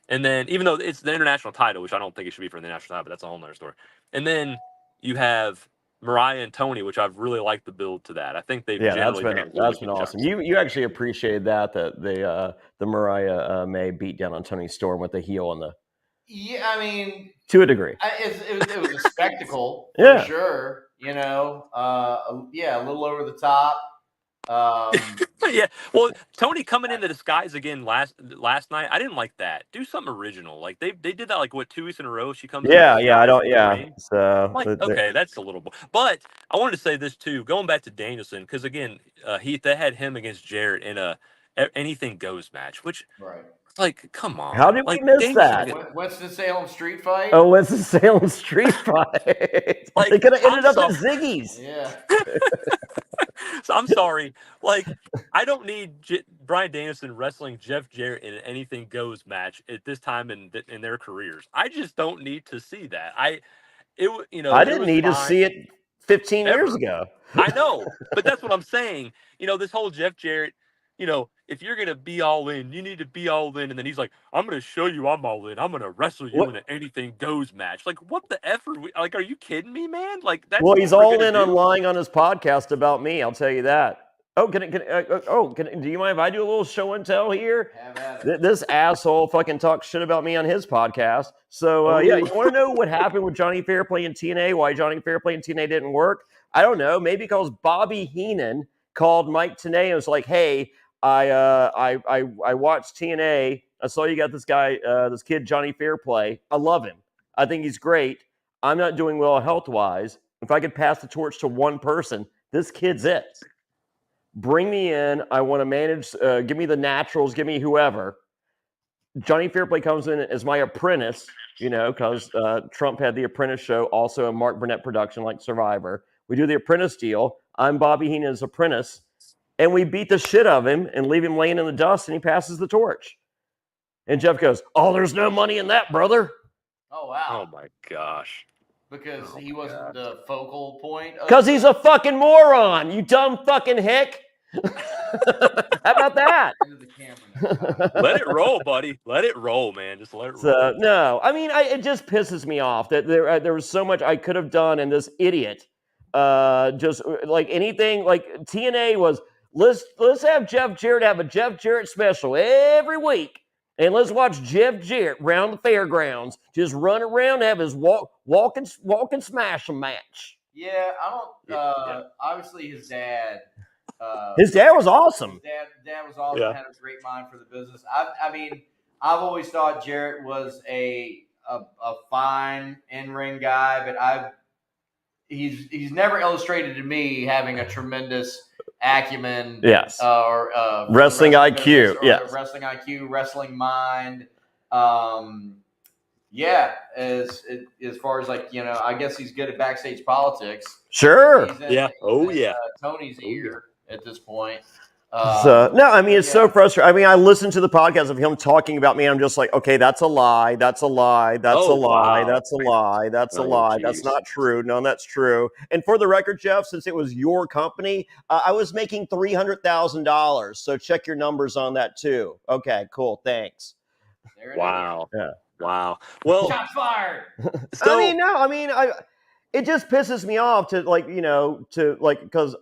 And then even though it's the international title, which I don't think it should be for the national title, but that's a whole nother story. And then you have Mariah and Tony, which I've really liked the build to that. I think they've that's been awesome. You actually appreciated that the Mariah May beat down on Tony Storm with the heel on the. Yeah, I mean, to a degree, it was a spectacle for sure. A little over the top. Yeah, well, Tony coming into disguise again last night. I didn't like that. Do something original. Like they did that 2 weeks in a row. She comes. I don't. Yeah. So okay, that's a little. But I wanted to say this too. Going back to Danielson, because again, Heath, they had him against Jarrett in a anything goes match, which like, come on. How did we miss that? Winston-Salem street fight. Oh, Winston-Salem street fight. They could have ended up at Ziggy's. Yeah. So I'm sorry. Like, I don't need Bryan Danielson wrestling Jeff Jarrett in an anything goes match at this time in their careers. I just don't need to see that. I It didn't was need to fine. see it 15 years Ever. ago. I know, but that's what I'm saying. This whole Jeff Jarrett, if you're going to be all in, you need to be all in. And then he's like, I'm going to show you I'm all in. I'm going to wrestle you in an anything goes match. Like, what the F are we, like, are you kidding me, man? Like, that's Well, what he's we're all gonna in do? on lying on his podcast about me. I'll tell you that. Oh, do you mind if I do a little show and tell here? Have at it. This asshole fucking talks shit about me on his podcast. So, yeah, you want to know what happened with Jonny Fairplay and TNA, why Jonny Fairplay and TNA didn't work? I don't know. Maybe because Bobby Heenan called Mike Tenay and was like, hey, I watched TNA. I saw you got this guy, this kid, Jonny Fairplay. I love him. I think he's great. I'm not doing well health-wise. If I could pass the torch to one person, this kid's it. Bring me in. I want to manage. Give me the naturals. Give me whoever. Jonny Fairplay comes in as my apprentice, because Trump had the Apprentice show, also a Mark Burnett production like Survivor. We do the Apprentice deal. I'm Bobby Heenan's apprentice. And we beat the shit out of him and leave him laying in the dust, and he passes the torch. And Jeff goes, oh, there's no money in that, brother. Oh, wow. Oh, my gosh. Because he wasn't the focal point? Because he's a fucking moron, you dumb fucking hick. How about that? Let it roll, buddy. Let it roll, man. Just let it roll. No, I mean, it just pisses me off that there was so much I could have done, and this idiot, just like anything, like TNA was, let's have Jeff Jarrett have a Jeff Jarrett special every week, and let's watch Jeff Jarrett round the fairgrounds, just run around, have his walk and smash match. Yeah, I don't. Obviously, his dad. His dad was awesome. His dad was awesome. Had a great mind for the business. I mean, I've always thought Jarrett was a fine in-ring guy, but he's never illustrated to me having a tremendous acumen. Yes. Or wrestling IQ. Yes. Wrestling IQ, wrestling mind. Yeah, as far as I guess he's good at backstage politics. Sure. Tony's ear at this point. No, I mean, it's so frustrating. I mean, I listened to the podcast of him talking about me. And I'm just like, okay, that's a lie. That's a lie. That's a lie. Wow. That's a lie. That's a lie. That's not true. No, that's true. And for the record, Jeff, since it was your company, I was making $300,000. So check your numbers on that too. Okay, cool. Thanks. Wow. Yeah. Wow. Well, shots fired. So, it just pisses me off because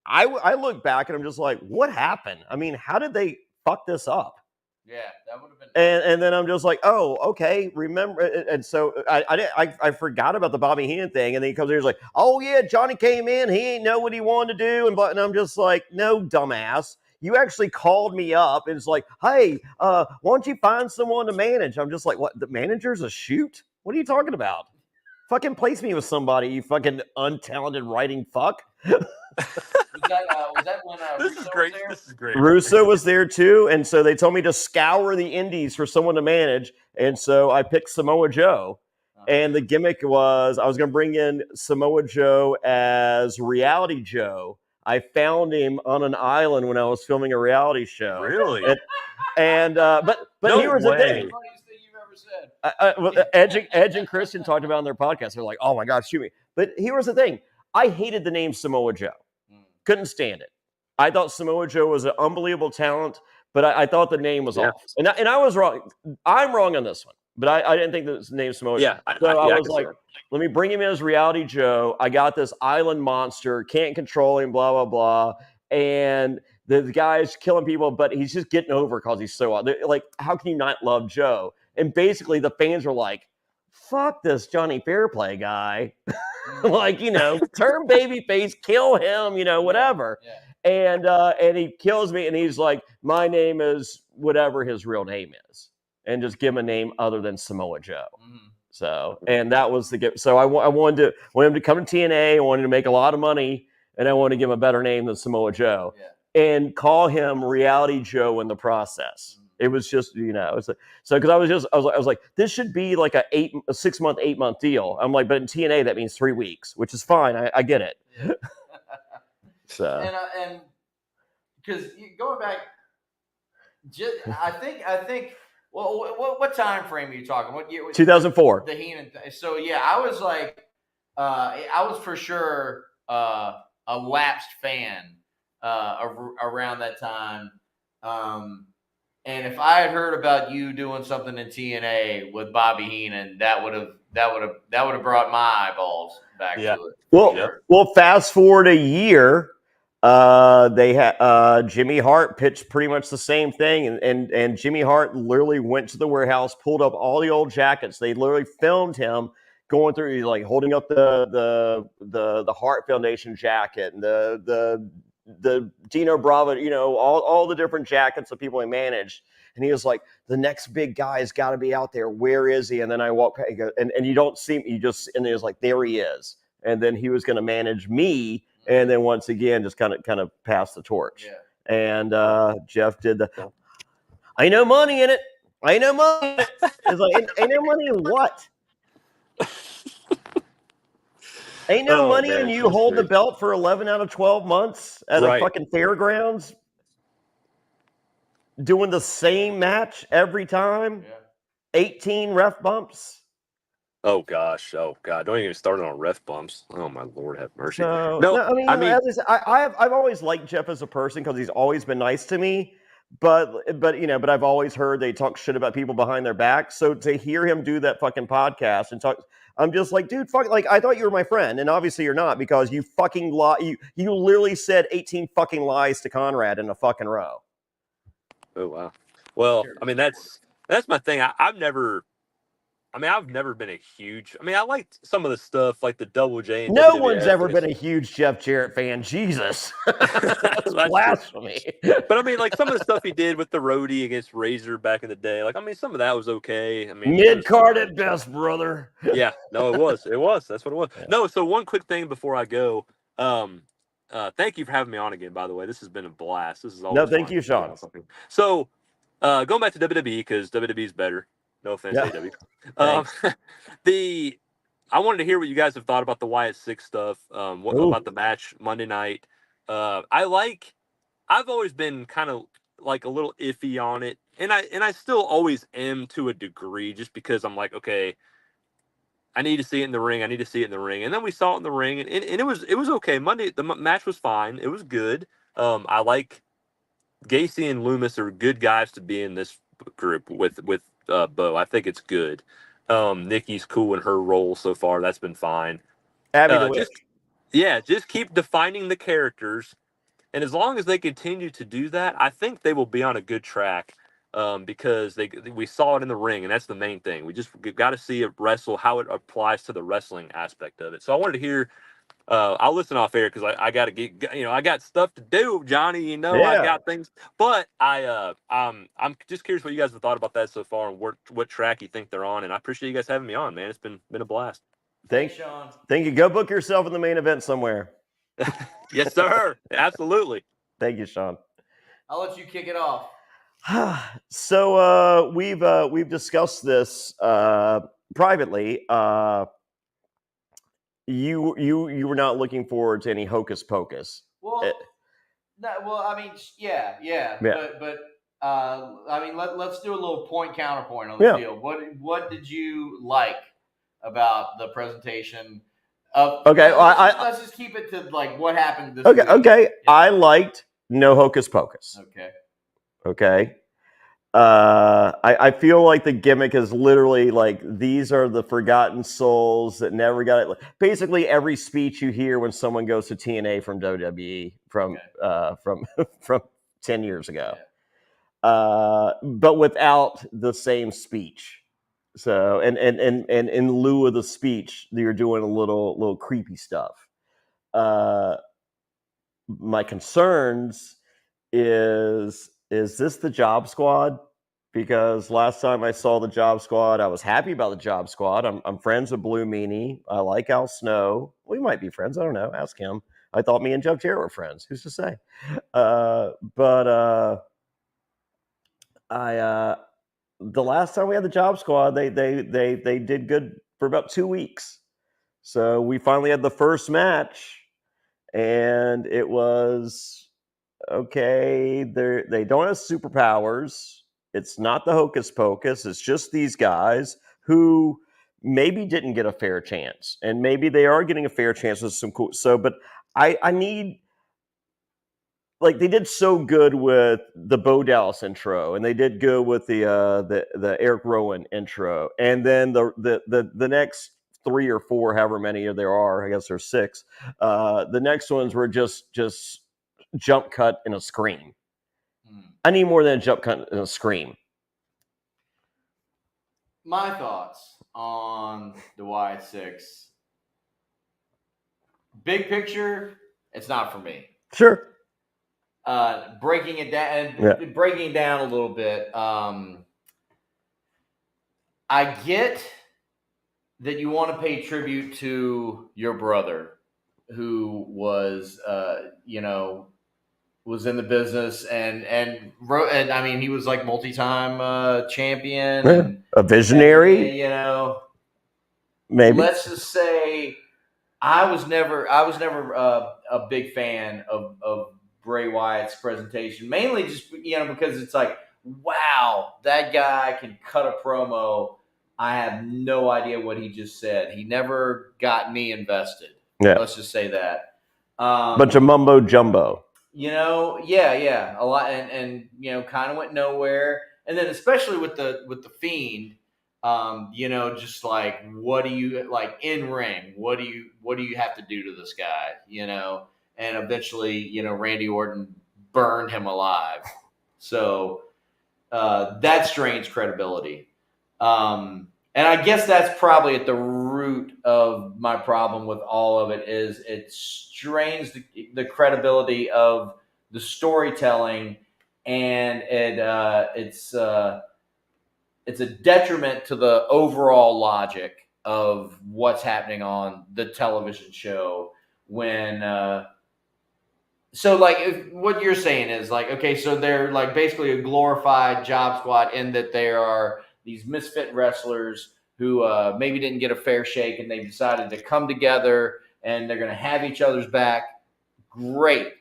I look back and I'm just like, what happened? I mean, how did they fuck this up? Yeah, that would have been. And then I'm just like, oh, okay, remember? And so I forgot about the Bobby Heenan thing, and then he comes here, he's like, oh yeah, Johnny came in, he ain't know what he wanted to do, and I'm just like, no, dumbass. You actually called me up and it's like, hey, why don't you find someone to manage? I'm just like, what? The manager's a shoot? What are you talking about? Fucking place me with somebody, you fucking untalented writing fuck. Was that when this is great. This is great. Russo was there too, and so they told me to scour the indies for someone to manage, and so I picked Samoa Joe. And the gimmick was I was going to bring in Samoa Joe as Reality Joe. I found him on an island when I was filming a reality show. Really? But No here was the way. thing. Funniest thing you've ever said. Edge and Christian talked about it on their podcast. They're like, oh my God, shoot me. But here was the thing. I hated the name Samoa Joe. Couldn't stand it. I thought Samoa Joe was an unbelievable talent, but I thought the name was off. And I was wrong. I'm wrong on this one, but I didn't think the name Samoa Joe. So I was like, let me bring him in as Reality Joe. I got this island monster, can't control him, blah, blah, blah. And the guy's killing people, but he's just getting over because he's so like, how can you not love Joe? And basically the fans were like, fuck this Jonny Fairplay guy. Like, turn babyface, kill him, whatever. Yeah. And he kills me and he's like, my name is whatever his real name is. And just give him a name other than Samoa Joe. So, and that was the gift. So I wanted him to come to TNA. I wanted to make a lot of money, and I wanted to give him a better name than Samoa Joe, and call him Reality Joe in the process. It was just, so because I was like, this should be like a 6 month, 8 month deal. I'm like, but in TNA that means 3 weeks, which is fine. I get it. So and because going back, I think. Well, what time frame are you talking? What year? 2004. The Heenan. So yeah, I was like, I was for sure a lapsed fan around that time. And if I had heard about you doing something in TNA with Bobby Heenan, that would have brought my eyeballs back to it. Well, fast forward a year. They had Jimmy Hart pitched pretty much the same thing, and Jimmy Hart literally went to the warehouse, pulled up all the old jackets. They literally filmed him going through, like holding up the Hart Foundation jacket and the Dino Bravo, all the different jackets of people he managed. And he was like, the next big guy's got to be out there. Where is he? And then I walk, and you don't see him. And he was like, there he is. And then he was going to manage me. And then once again, just kind of pass the torch. Yeah. And Jeff did the, ain't no money in it. Ain't no money in it. It's like, ain't no money in what? Ain't no money in you hold the belt for 11 out of 12 months at a fucking fairgrounds doing the same match every time. Yeah. 18 ref bumps. Oh gosh, don't even start on ref bumps. Oh my Lord, have mercy. No, I mean, as I've always liked Jeff as a person because he's always been nice to me. But I've always heard they talk shit about people behind their back. So to hear him do that fucking podcast and talk, I'm just like, dude, fuck, like I thought you were my friend, and obviously you're not because you fucking lie. You literally said 18 fucking lies to Conrad in a fucking row. Oh wow. Well, I mean that's my thing. I've never been a huge. I mean, I liked some of the stuff like the Double J. And no WWF one's ever been a huge Jeff Jarrett fan. Jesus, that's blasphemy. But I mean, like some of the stuff he did with the roadie against Razor back in the day. Like, I mean, some of that was okay. I mean, mid card at best, brother. Yeah, no, it was. That's what it was. Yeah. No, so one quick thing before I go. Thank you for having me on again. By the way, this has been a blast. This is always thank fun. You, Sean. So, going back to WWE because WWE is better. No offense, AW. I wanted to hear what you guys have thought about the Wyatt Six stuff. What about the match Monday night? I've always been kind of like a little iffy on it, and I still always am to a degree, just because I'm like, okay, I need to see it in the ring. And then we saw it in the ring, and it was okay. Monday the match was fine. It was good. I like Gacy and Loomis are good guys to be in this group with Bo. I think it's good. Nikki's cool in her role so far. That's been fine. Just keep defining the characters, and as long as they continue to do that, I think they will be on a good track. Because we saw it in the ring, and that's the main thing. We've got to see it wrestle, how it applies to the wrestling aspect of it. So I wanted to hear. I'll listen off air because I got to get. I got stuff to do, Johnny. I got things. But I'm just curious what you guys have thought about that so far, and what track you think they're on. And I appreciate you guys having me on, man. It's been a blast. Thanks, Sean. Thank you. Go book yourself in the main event somewhere. Yes, sir. Absolutely. Thank you, Sean. I'll let you kick it off. So we've discussed this privately. You were not looking forward to any hocus pocus. Well, I mean, yeah. But I mean, let's do a little point counterpoint on the deal. What did you like about the presentation? Let's just keep it to like what happened this week. Okay. Yeah. I liked no hocus pocus. Okay. I feel like the gimmick is literally like these are the forgotten souls that never got it. Basically, every speech you hear when someone goes to TNA from WWE from 10 years ago, but without the same speech. So and in lieu of the speech, you're doing a little creepy stuff. My concerns is this the Job Squad? Because last time I saw the Job Squad, I was happy about the Job Squad. I'm friends with Blue Meanie. I like Al Snow. We might be friends. I don't know. Ask him. I thought me and Jeff Jarrett were friends. Who's to say? The last time we had the Job Squad, they did good for about 2 weeks. So we finally had the first match, and it was okay. They don't have superpowers. It's not the hocus pocus. It's just these guys who maybe didn't get a fair chance, and maybe they are getting a fair chance with some cool. So, but I need. Like they did so good with the Bo Dallas intro, and they did good with the Eric Rowan intro, and then the next 3 or 4, however many there are, I guess there's 6. The next ones were just jump cut and a scream. I need more than a jump cut and a scream. My thoughts on the Y6. Big picture, it's not for me. Sure. Breaking it down a little bit. I get that you want to pay tribute to your brother, who was, was in the business and I mean, he was like multi-time champion, and a visionary. Maybe. Let's just say, I was never a big fan of Bray Wyatt's presentation, mainly just because it's like, wow, that guy can cut a promo. I have no idea what he just said. He never got me invested. Yeah. Let's just say that. Bunch of mumbo jumbo. Yeah, a lot, and kind of went nowhere. And then especially with the Fiend, just like, what do you like in ring? What do you have to do to this guy? And eventually, Randy Orton burned him alive. So that strains credibility. And I guess that's probably at the root of my problem with all of it, is it strains the credibility of the storytelling, and it's a detriment to the overall logic of what's happening on the television show. When so like, what you're saying is like, okay, so they're like basically a glorified job squad, in that they are these misfit wrestlers who maybe didn't get a fair shake, and they've decided to come together and they're going to have each other's back. Great.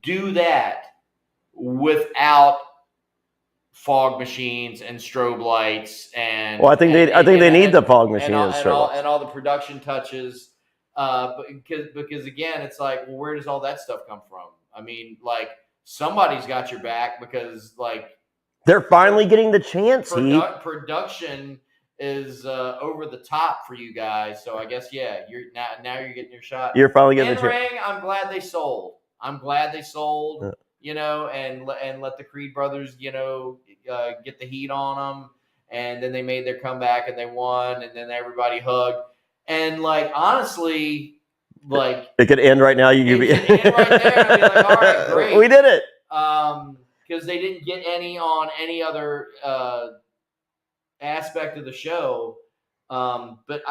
Do that without fog machines and strobe lights and. Well, I think they need the fog machine and all the production touches. Because again, it's like, well, where does all that stuff come from? I mean, like, somebody's got your back, because like, they're finally getting the chance. Production is over the top for you guys, so I guess you're now you're getting your shot. You're finally getting the chance. Ring, I'm glad they sold. And let the Creed brothers, get the heat on them, and then they made their comeback and they won, and then everybody hugged. And like, honestly, like, it could end right now. You could end right there and be like, all right, great, we did it. Because they didn't get any on any other aspect of the show. But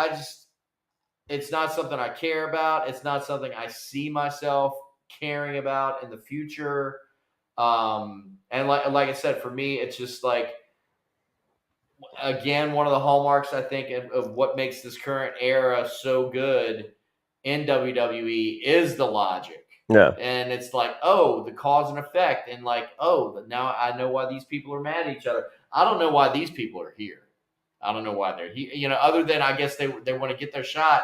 it's not something I care about. It's not something I see myself caring about in the future. And like I said, for me, it's just like, again, one of the hallmarks, I think, of what makes this current era so good in WWE is the logic. Yeah. And it's like, oh, the cause and effect. And like, oh, now I know why these people are mad at each other. I don't know why these people are here. I don't know why they're here. Other than, I guess they want to get their shot.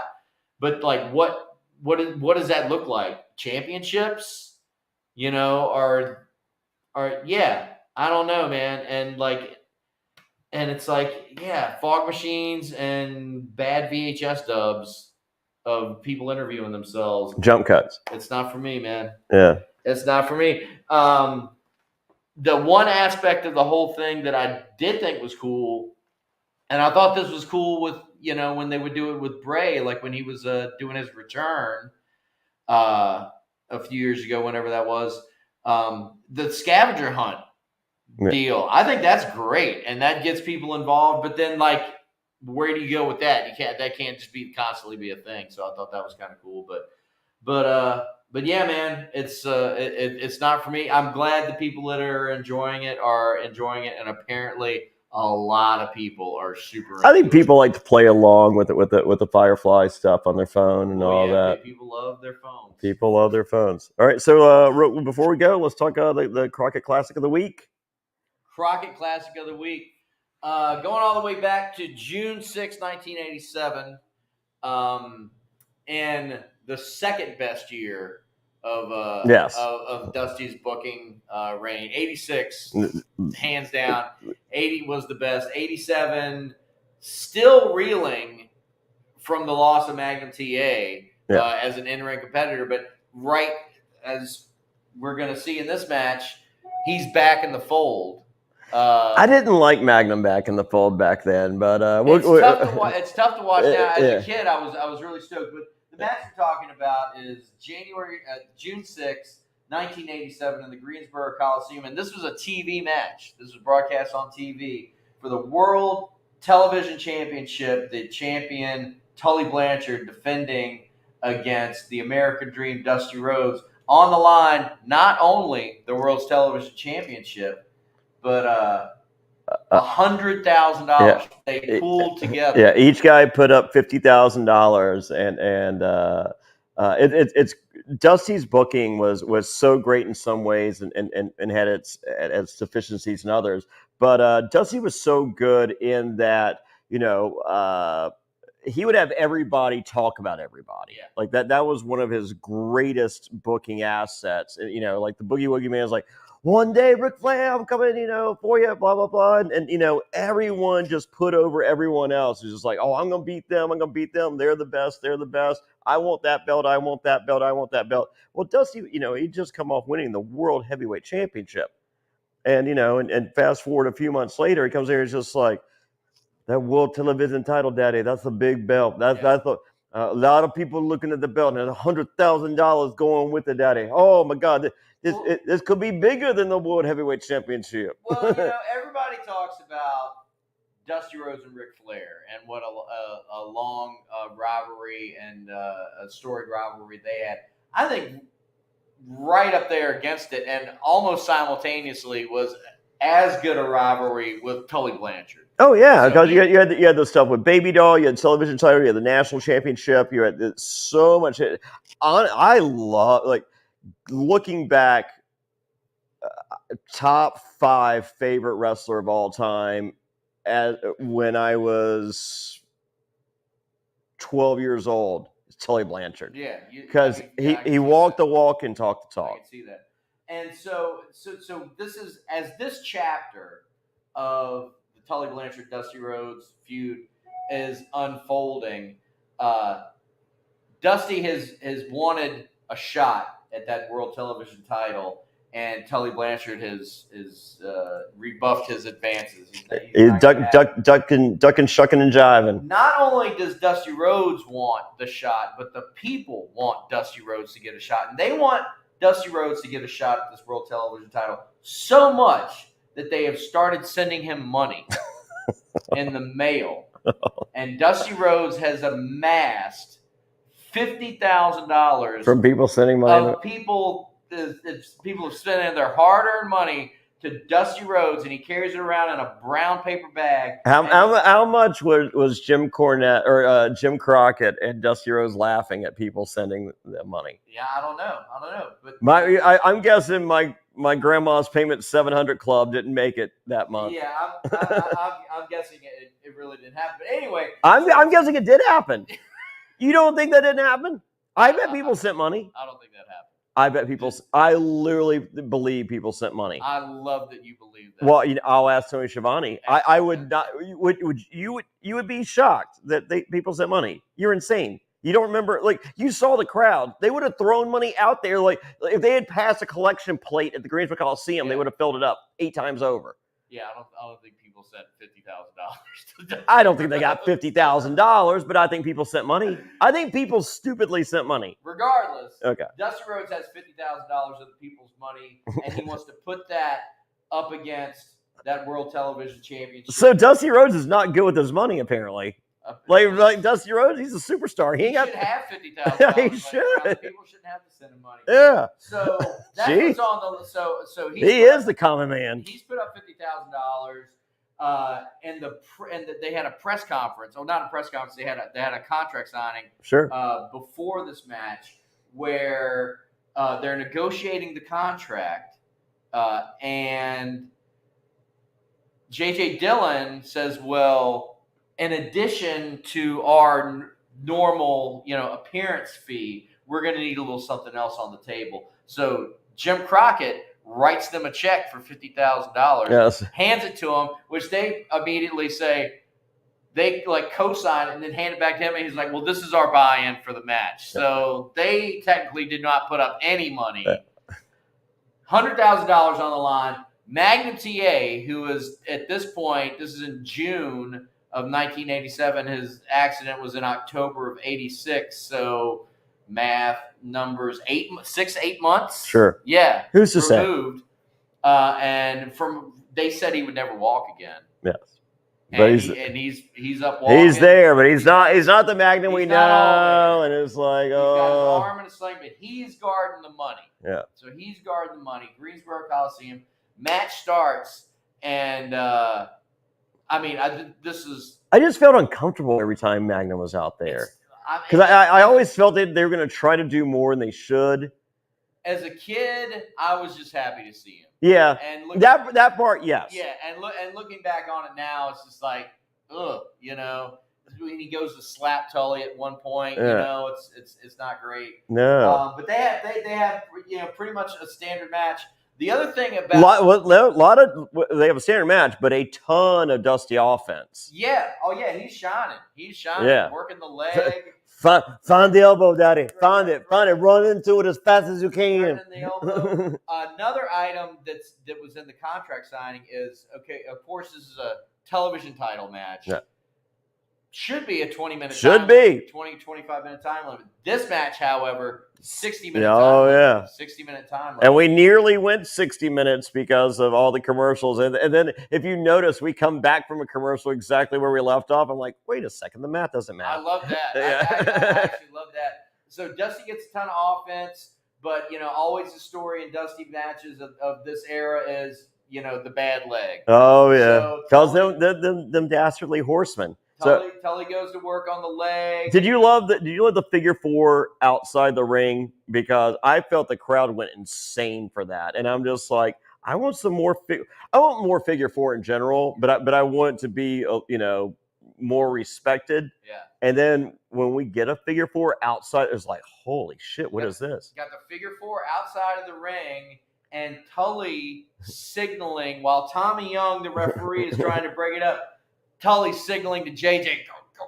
But like, what does that look like? Championships? Or yeah, I don't know, man. And it's like, yeah, fog machines and bad VHS dubs of people interviewing themselves. Jump cuts. It's not for me, man. Yeah. It's not for me. The one aspect of the whole thing that I did think was cool, and I thought this was cool with, when they would do it with Bray, like when he was doing his return a few years ago, whenever that was, the scavenger hunt deal. I think that's great, and that gets people involved. But then, like, where do you go with that? That can't just constantly be a thing. So I thought that was kind of cool. But yeah, man, it's not for me. I'm glad the people that are enjoying it, and apparently a lot of people are super. I think people like to play along with it with the Firefly stuff on their phone and all that. People love their phones. People love their phones. All right, so before we go, let's talk the Crockett Classic of the week. Crockett Classic of the week, going all the way back to June 6, 1987, and the second best year of Dusty's booking reign. 86, hands down. 80 was the best. 87, still reeling from the loss of Magnum TA as an in-ring competitor, but right as we're going to see in this match, he's back in the fold. I didn't like Magnum back in the fold back then, but it's tough to watch now. As a kid, I was really stoked. But the match we're talking about is June 6, 1987, in the Greensboro Coliseum, and this was a TV match. This was broadcast on TV for the World Television Championship. The champion Tully Blanchard defending against the American Dream Dusty Rhodes. On the line, not only the World's Television Championship, but $100,000 they pooled together. Yeah, each guy put up $50,000, and it's Dusty's booking was so great in some ways, and had its deficiencies in others. But Dusty was so good in that, he would have everybody talk about everybody. Yeah. Like that was one of his greatest booking assets. Like the Boogie Woogie Man is like, one day, Ric Flair, I'm coming, for you, blah, blah, blah. And everyone just put over everyone else. It's just like, oh, I'm going to beat them. I'm going to beat them. They're the best. They're the best. I want that belt. I want that belt. I want that belt. Well, Dusty, he'd just come off winning the World Heavyweight Championship. And, and fast forward a few months later, he comes here and he's just like, that World Television title, Daddy, that's a big belt. That's a lot of people looking at the belt, and $100,000 going with it, Daddy. Oh, my God. This could be bigger than the World Heavyweight Championship. Well, everybody talks about Dusty Rhodes and Ric Flair and what a long rivalry and a storied rivalry they had. I think right up there against it, and almost simultaneously, was as good a rivalry with Tully Blanchard. Oh yeah, because you had the stuff with Baby Doll, you had television title, you had the national championship, you had so much. I love looking back. Top 5 favorite wrestler of all time, when I was 12 years old, Tully Blanchard. Yeah, because he walked the walk and talked the talk. I can see that. And so this chapter of the Tully Blanchard Dusty Rhodes feud is unfolding. Dusty has wanted a shot at that World Television title, and Tully Blanchard has rebuffed his advances. He's ducking, shucking, and jiving. Not only does Dusty Rhodes want the shot, but the people want Dusty Rhodes to get a shot, and they want Dusty Rhodes to get a shot at this World Television title so much that they have started sending him money in the mail. And Dusty Rhodes has amassed $50,000 from people sending money. Of people have spent their hard-earned money to Dusty Rhodes, and he carries it around in a brown paper bag. How much was Jim Cornette or Jim Crockett and Dusty Rhodes laughing at people sending them money? Yeah, I don't know. But I'm guessing my grandma's payment $700 club didn't make it that month. Yeah, I'm guessing it really didn't happen. But anyway, I'm guessing it did happen. You don't think that didn't happen? I bet people sent money. I don't think that happened. I literally believe people sent money. I love that you believe that. Well, I'll ask Tony Schiavone. I would not. You would be shocked that people sent money. You're insane. You don't remember? You saw the crowd. They would have thrown money out there. If they had passed a collection plate at the Greensboro Coliseum, they would have filled it up 8 times over. Yeah, I don't think people sent $50,000. I don't think they got $50,000, but I think people sent money. I think people stupidly sent money. Regardless, okay. Dusty Rhodes has $50,000 of the people's money, and he wants to put that up against that World Television Championship. So Dusty Rhodes is not good with his money, apparently. Like Dusty Rhodes, he's a superstar. He should have $50,000. He should. People shouldn't have to send him money. Yeah. So that's what's on the. So he is the common man. He's put up $50,000. they had a press conference. Oh, not a press conference. They had a contract signing. Sure. Before this match, where they're negotiating the contract, and J.J. Dillon says, "Well, in addition to our normal, appearance fee, we're going to need a little something else on the table." So Jim Crockett writes them a check for $50,000, Yes. hands it to them, which they immediately say they co-sign it and then hand it back to him, and he's like, "Well, this is our buy-in for the match." So they technically did not put up any money. $100,000 on the line. Magnum TA, who was at this point, this is in June of 1987. His accident was in October of 86. So math, numbers, 8 months. Sure. Yeah. Who's to say? Removed. And they said he would never walk again. Yes. But and he's up walking. He's there, but he's not the Magnum we not know. And it's like, he's got his arm in a sling, but he's guarding the money. Yeah. So he's guarding the money. Greensboro Coliseum. Match starts, and I just felt uncomfortable every time Magnum was out there, because I always felt that they were going to try to do more than they should. As a kid, I was just happy to see him. Yeah, and that part, yes. Yeah, and looking back on it now, it's just like, ugh, when he goes to slap Tully at one point, it's not great. No, but they have pretty much a standard match. The other thing about they have a standard match, but a ton of Dusty offense. Yeah. Oh yeah, he's shining. Yeah. Working the leg. Find the elbow, Daddy. Find it. Run into it as fast as you can. The elbow. Another item that was in the contract signing is, okay, of course this is a television title match. Yeah. Should be a 20-minute 25-minute time limit. This match, however, 60-minute time limit. 60-minute time limit. And we nearly went 60 minutes because of all the commercials. And then if you notice, we come back from a commercial exactly where we left off. I'm like, wait a second, the math doesn't matter. I love that. Yeah. I actually love that. So Dusty gets a ton of offense, but, always the story in Dusty matches of this era is, the bad leg. Oh, yeah. Because them dastardly horsemen. Tully goes to work on the leg. Did you love the figure four outside the ring? Because I felt the crowd went insane for that, and I'm just like, I want some more. I want more figure four in general, but I want it to be more respected. Yeah. And then when we get a figure four outside, it's like, holy shit, what is this? Got the figure four outside of the ring, and Tully signaling while Tommy Young, the referee, is trying to break it up. Tully signaling to JJ,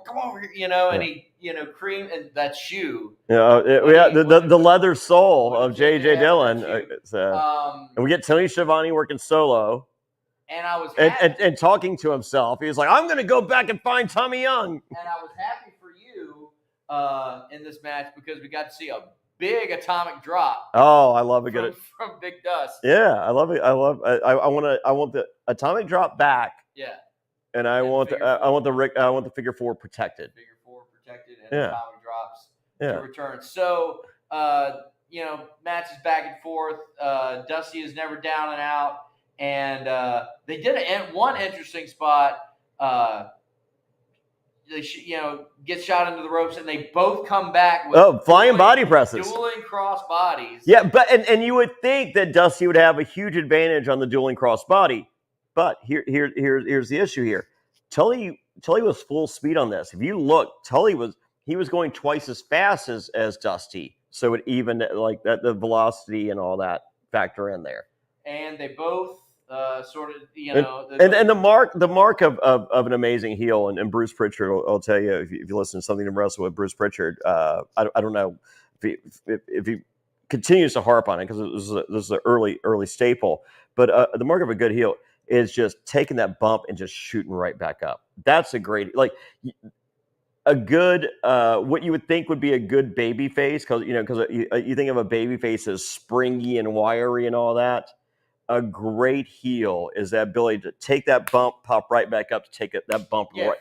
come over here, and he, cream and that shoe. The leather sole of JJ Dillon. And we get Tony Schiavone working solo. And I was happy. And talking to himself. He was like, I'm going to go back and find Tommy Young. And I was happy for you in this match because we got to see a big atomic drop. Oh, I love it. From Big Dust. Yeah, I love it. I want the atomic drop back. Yeah. And I want the figure four protected. Figure four protected and atomic drops to return. So matches back and forth. Dusty is never down and out, and they did one interesting spot. They get shot into the ropes, and they both come back with flying body presses, dueling cross bodies. Yeah, but and you would think that Dusty would have a huge advantage on the dueling cross body. But here's the issue here. Tully was full speed on this. If you look, Tully was going twice as fast as Dusty. So it even like that, the velocity and all that factor in there. And they both sort of, and the mark of an amazing heel, and Bruce Pritchard will tell you if you listen to Something to Wrestle with Bruce Pritchard. I don't know if he continues to harp on it because this is an early staple. But the mark of a good heel is just taking that bump and just shooting right back up. That's a great, a good, what you would think would be a good baby face, because you think of a baby face as springy and wiry and all that. A great heel is that ability to take that bump, pop right back up, to take that bump right.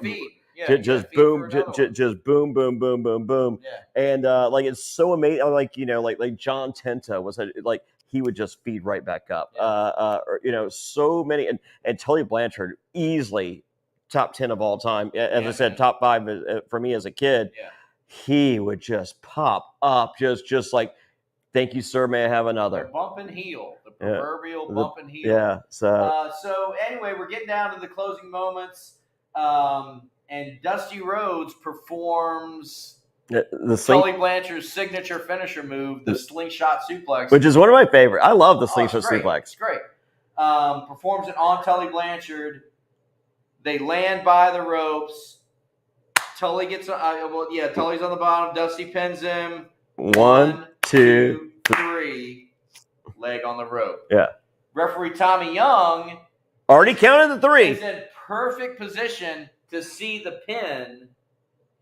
Just boom, just boom, boom, boom, boom, boom. Yeah. And it's so amazing. Like John Tenta was he would just feed right back up. Yeah. You know, so many, and Tully Blanchard, easily top 10 of all time. As I said, man. top 5 for me as a kid. Yeah. He would just pop up, just like, thank you, sir. May I have another? The bump and heel, the proverbial bump and heel. Yeah. So anyway, we're getting down to the closing moments, and Dusty Rhodes performs Tully Blanchard's signature finisher move, the slingshot suplex, which is one of my favorite. I love the slingshot suplex. It's great. Performs it on Tully Blanchard. They land by the ropes. Tully gets Tully's on the bottom. Dusty pins him. 1, 2, 3. Leg on the rope. Yeah. Referee Tommy Young already counted the 3. Is in perfect position to see the pin,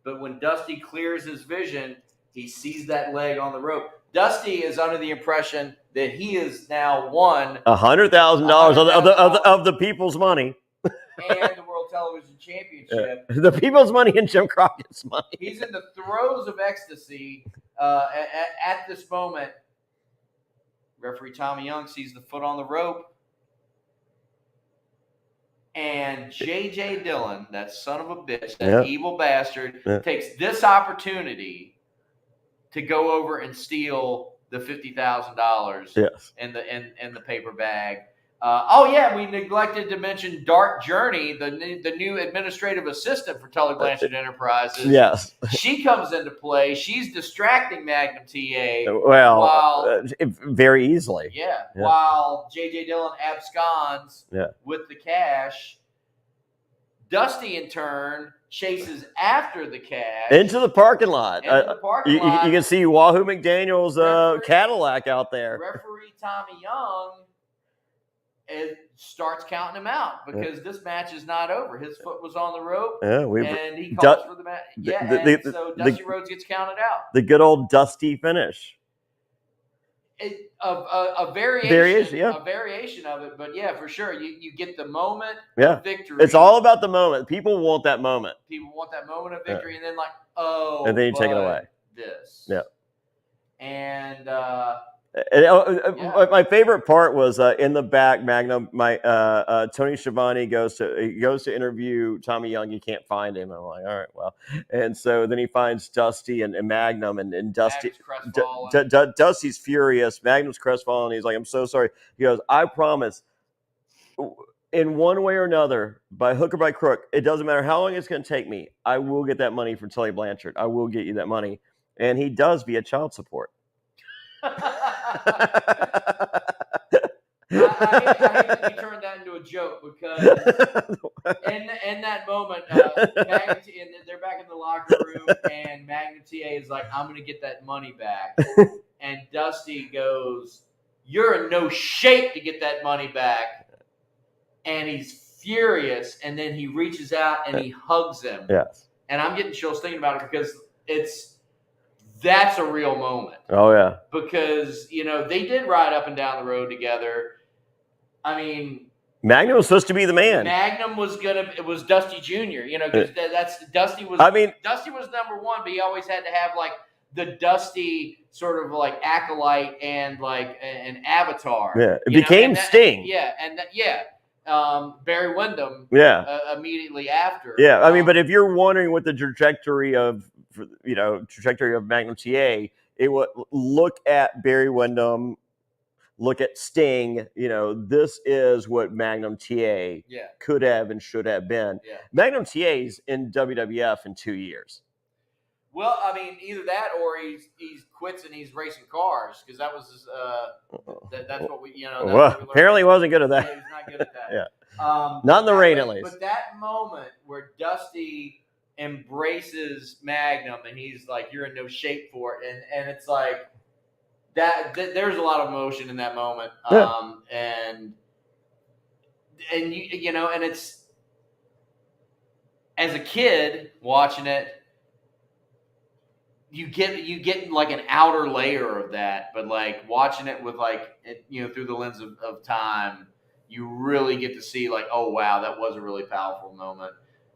but when Dusty clears his vision, he sees that leg on the rope. Dusty is under the impression that he is now won $100,000 of the people's money. And the World Television Championship. Yeah. The people's money and Jim Crockett's money. He's in the throes of ecstasy at this moment. Referee Tommy Young sees the foot on the rope. And J.J. Dillon, that son of a bitch, that evil bastard, takes this opportunity to go over and steal the $50,000 in the paper bag. We neglected to mention Dark Journey, the new administrative assistant for Tully Blanchard Enterprises. Yes. She comes into play. She's distracting Magnum TA. Well, very easily. Yeah. While J.J. Dillon absconds with the cash, Dusty, in turn, chases after the cash. Into the parking lot. You can see Wahoo McDaniel's Cadillac out there. Referee Tommy Young starts counting him out because this match is not over. His foot was on the rope, and he calls for the match. So Dusty Rhodes gets counted out. The good old Dusty finish. A variation of it, but yeah, for sure, you get the moment of victory. It's all about the moment. People want that moment. People want that moment of victory, and then and then you take it away. And my favorite part was in the back. Magnum, Tony Schiavone goes to interview Tommy Young. He can't find him. I'm like, all right, well, and so then he finds Dusty and Magnum, and Dusty, Dusty's furious. Magnum's crestfallen. He's like, I'm so sorry. He goes, I promise, in one way or another, by hook or by crook, it doesn't matter how long it's going to take me. I will get that money from Tully Blanchard. I will get you that money, and he does via child support. I hate that you turned that into a joke because in that moment, they're back in the locker room, and Magnum TA is like, I'm going to get that money back. And Dusty goes, you're in no shape to get that money back. And he's furious, and then he reaches out and he hugs him. Yes. And I'm getting chills thinking about it because that's a real moment. Oh, yeah. Because, they did ride up and down the road together. I mean, Magnum was supposed to be the man. Magnum was it was Dusty Jr., because Dusty was number one, but he always had to have like the Dusty sort of like acolyte and like an avatar. Yeah. It became Sting. Barry Windham. Immediately after. Yeah. I mean, but if you're wondering what the trajectory of Magnum TA, it would look at Barry Windham, look at Sting. This is what Magnum TA could have and should have been. Yeah. Magnum TA's in WWF in 2 years. Well, I mean, either that or he quits and he's racing cars because that was his. That's what we apparently he wasn't good at that. Yeah, he's not good at that. Yeah. Not in the rain, at least. But that moment where Dusty embraces Magnum and he's like, you're in no shape for it, and it's like that there's a lot of emotion in that moment. And it's, as a kid watching it, you get like an outer layer of that, but like watching it with through the lens of time, you really get to see like, oh wow, that was a really powerful moment.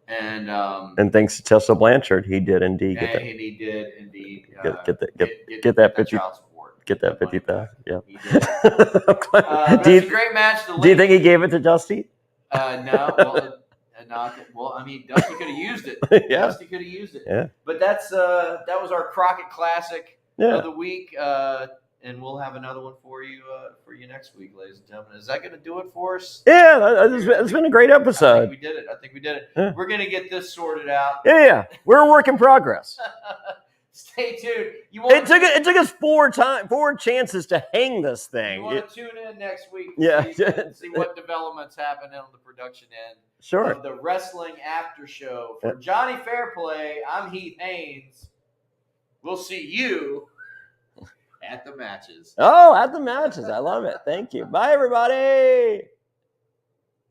And thanks to Tessa Blanchard, he did indeed get that. And he did indeed get that child support. get that money 50,000. Yeah. He did. Do That's a great match. you think he gave it to Dusty? No. Well, I mean, Dusty could have used it. Yeah. Dusty could have used it. Yeah. But that was our Crockett Classic of the week, and we'll have another one for you next week, ladies and gentlemen. Is that going to do it for us? Yeah, it's been a great episode. I think we did it. Yeah. We're going to get this sorted out. Yeah. We're a work in progress. Stay tuned. It took us four chances to hang this thing. You want to tune in next week to see what developments happen on the production end of the Wrestling After Show. For Jonny Fairplay, I'm Heath Haynes. We'll see you at the matches. Oh, at the matches. I love it. Thank you. Bye, everybody.